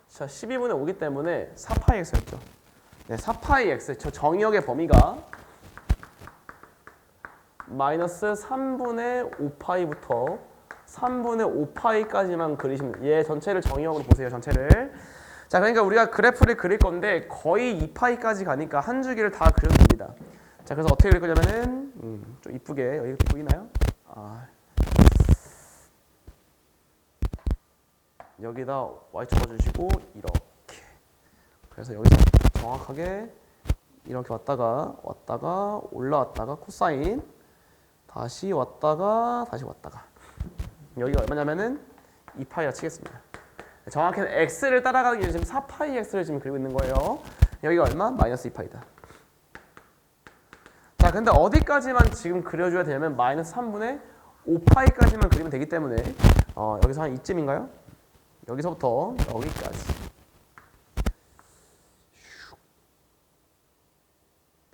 자, 12분의 5기 때문에 4파이 x였죠. 네, 4파이 x 저 정의역의 범위가 마이너스 3분의 5파이부터 3분의 5파이까지만 그리시면 돼요. 얘 전체를 정의역으로 보세요. 전체를. 자, 그러니까 우리가 그래프를 그릴 건데 거의 2파이까지 가니까 한 주기를 다 그려도 됩니다. 자, 그래서 어떻게 그릴 거냐면은 좀 이쁘게 여기 보이나요? 여기다 y 적어주시고 이렇게. 그래서 여기서 정확하게 이렇게 왔다가 올라왔다가 코사인 다시 왔다가 여기가 얼마냐면은 2파이라 치겠습니다. 정확히는 x를 따라가기 위해 지금 4파이 x를 지금 그리고 있는 거예요. 여기가 얼마? 마이너스 2파이다. 자, 근데 어디까지만 지금 그려줘야 되냐면 마이너스 3분의 5파이까지만 그리면 되기 때문에 여기서 한 이쯤인가요? 여기서부터 여기까지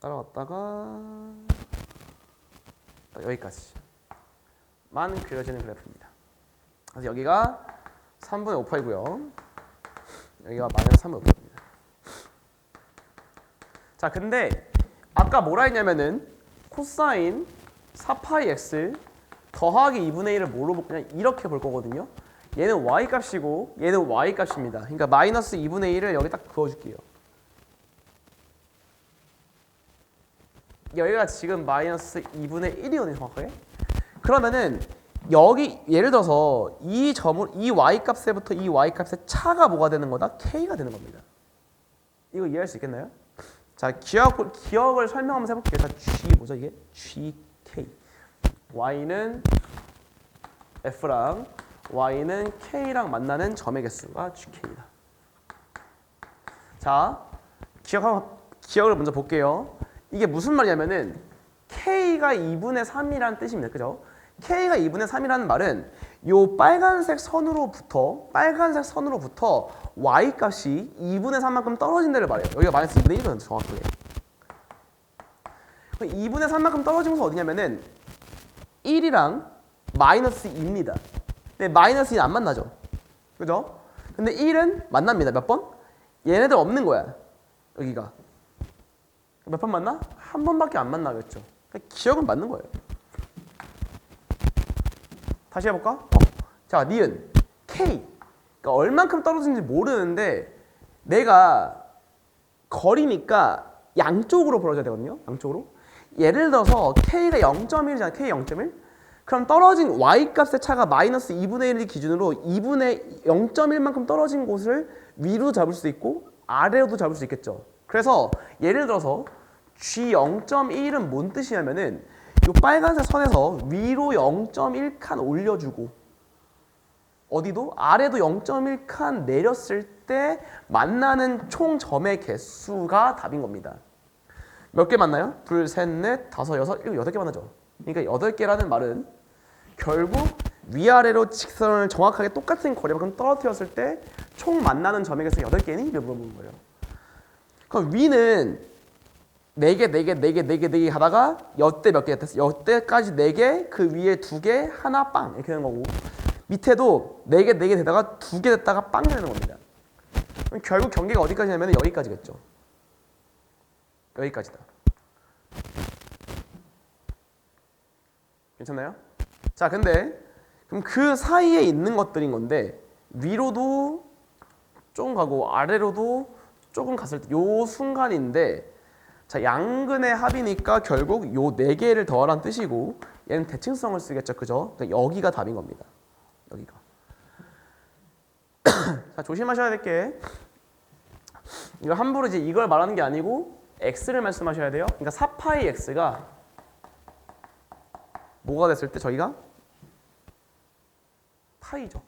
따라왔다가 여기까지만 그려지는 그래프입니다. 그래서 여기가 3분의 5파이고요. 여기가 마이너스 3분의 5파입니다. 자, 근데 아까 뭐라 했냐면은 코사인 4파이 x 더하기 2분의 1을 뭐로 볼 거냐? 이렇게 볼 거거든요. 얘는 y 값이고 얘는 y 값입니다. 그러니까 마이너스 2분의 1을 여기 딱 그어줄게요. 여기가 지금 마이너스 2분의 1이거든요. 정확하게. 그러면은 여기 예를 들어서 이 y 값에부터 이 y 값의 차가 뭐가 되는 거다? k가 되는 겁니다. 이거 이해할 수 있겠나요? 자, 기억을 설명하면서 해볼게요. 자, g 뭐죠 이게? gk. y는 f랑 y는 k랑 만나는 점의 개수가 gk이다. 자, 기억을 먼저 볼게요. 이게 무슨 말이냐면은 k가 2분의 3이라는 뜻입니다. 그죠? k가 2분의 3이라는 말은 요 빨간색 선으로부터 y 값이 2분의 3만큼 떨어진 데를 말해요. 여기가 마이너스 2분의 1이거든요. 정확하게. 2분의 3만큼 떨어진 곳은 어디냐면은 1이랑 마이너스 2입니다. 근데 마이너스 2는 안 만나죠. 그죠? 근데 1은 만납니다. 몇 번? 얘네들 없는 거야. 여기가. 몇 번 만나? 한 번밖에 안 만나겠죠. 기억은 맞는 거예요. 다시 해볼까? 자, 니은 K. 그러니까 얼만큼 떨어지는지 모르는데 내가 거리니까 양쪽으로 벌어져야 되거든요. 양쪽으로. 예를 들어서 K가 0.1이잖아. K 0.1. 그럼 떨어진 Y 값의 차가 마이너스 2분의 1을 기준으로 2분의 0.1만큼 떨어진 곳을 위로 잡을 수 있고 아래로도 잡을 수 있겠죠. 그래서 예를 들어서 G 0.1은 뭔 뜻이냐면은 이 빨간색 선에서 위로 0.1칸 올려주고 어디도 아래도 0.1칸 내렸을 때 만나는 총 점의 개수가 답인 겁니다. 몇 개 만나요? 둘, 셋, 넷, 다섯, 여섯, 일곱, 8개 만나죠. 그러니까 8개라는 말은 결국 위아래로 직선을 정확하게 똑같은 거리만큼 떨어뜨렸을 때 총 만나는 점의 개수가 8개니? 이렇게 물어보는 거예요. 그럼 위는 4개, 4개, 4개, 4개, 4개 가다가 여대 몇 개 됐어? 여대까지 4개, 그 위에 2개, 하나 빵 이렇게 되는 거고 밑에도 4개, 4개 되다가 2개 됐다가 빵 되는 겁니다. 그럼 결국 경계가 어디까지냐면 여기까지겠죠. 여기까지다. 괜찮나요? 자, 근데 그럼 그 사이에 있는 것들인 건데 위로도 조금 가고 아래로도 조금 갔을 때 요 순간인데 자, 양근의 합이니까 결국 요 4개를 더하라는 뜻이고 얘는 대칭성을 쓰겠죠. 그죠? 그러니까 여기가 답인 겁니다. 여기가. 자, 조심하셔야 될 게 이거 함부로 이제 이걸 말하는 게 아니고 x를 말씀하셔야 돼요. 그러니까 4파이 x가 뭐가 됐을 때 저희가 파이죠.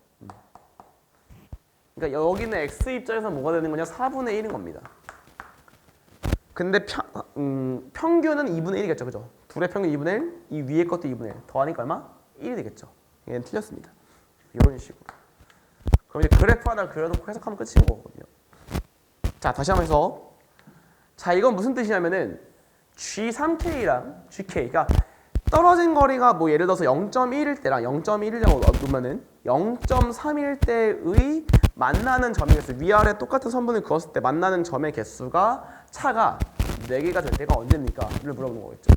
그러니까 여기는 x 입장에서 뭐가 되는 거냐? 4분의 1인 겁니다. 근데 평균은 2분의 1이겠죠. 그죠? 둘의 평균 2분의 1, 이 위에 것도 2분의 1. 더하니까 얼마? 1이 되겠죠. 얘는 틀렸습니다. 이런 식으로. 그럼 이제 그래프 하나 그려놓고 해석하면 끝인 거거든요. 자, 다시 한번 해서. 자, 이건 무슨 뜻이냐면은 G3K랑 GK. 그러니까 떨어진 거리가 뭐 예를 들어서 0.1일 때랑 0.1이라고 놓으면은 0.3일 때의 만나는 점의 개수, 위아래 똑같은 선분을 그었을 때 만나는 점의 개수가 차가 4개가 될 때가 언제입니까? 이를 물어보는 거겠죠.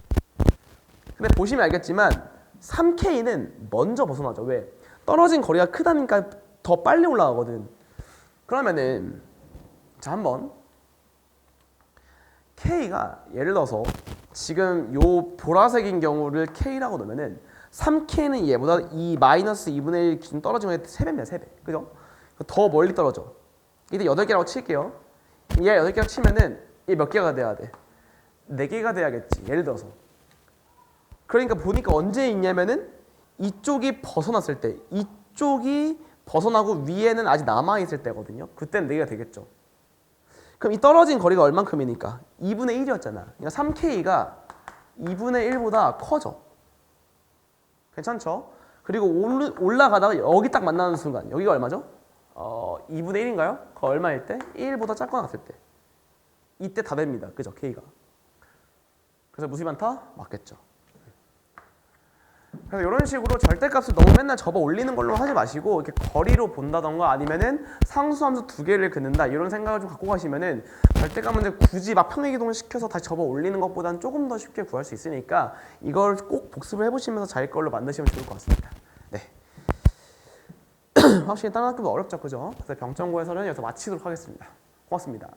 근데 보시면 알겠지만 3K는 먼저 벗어나죠. 왜? 떨어진 거리가 크다니까 더 빨리 올라가거든. 그러면은 자, 한번 K가 예를 들어서 지금 요 보라색인 경우를 K라고 놓으면은 3K는 얘보다 이 마이너스 2분의 1 기준 떨어지면 3배입니다. 3배. 그죠? 더 멀리 떨어져. 이때 8개라고 칠게요. 얘 8개라고 치면은 얘 몇 개가 돼야 돼? 4개가 돼야겠지. 예를 들어서. 그러니까 보니까 언제 있냐면은 이쪽이 벗어났을 때, 이쪽이 벗어나고 위에는 아직 남아있을 때거든요. 그때는 4개가 되겠죠. 그럼 이 떨어진 거리가 얼만큼이니까? 2분의 1이었잖아. 그러니까 3K가 2분의 1보다 커져. 괜찮죠? 그리고 올라가다가 여기 딱 만나는 순간 여기가 얼마죠? 2분의 1인가요? 그 얼마일 때? 1보다 작거나 같을 때. 이때 다 됩니다. 그죠? K가. 그래서 무수히 많다? 맞겠죠. 그래서 이런 식으로 절대값을 너무 맨날 접어 올리는 걸로 하지 마시고 이렇게 거리로 본다던가 아니면은 상수함수 2개를 긋는다 이런 생각을 좀 갖고 가시면은 절대값 문제 굳이 막 평행이동을 시켜서 다시 접어 올리는 것보다는 조금 더 쉽게 구할 수 있으니까 이걸 꼭 복습을 해보시면서 자기 걸로 만드시면 좋을 것 같습니다. 네. 확실히 다른 학교도 어렵죠, 그죠? 그래서 병정고에서는 여기서 마치도록 하겠습니다. 고맙습니다.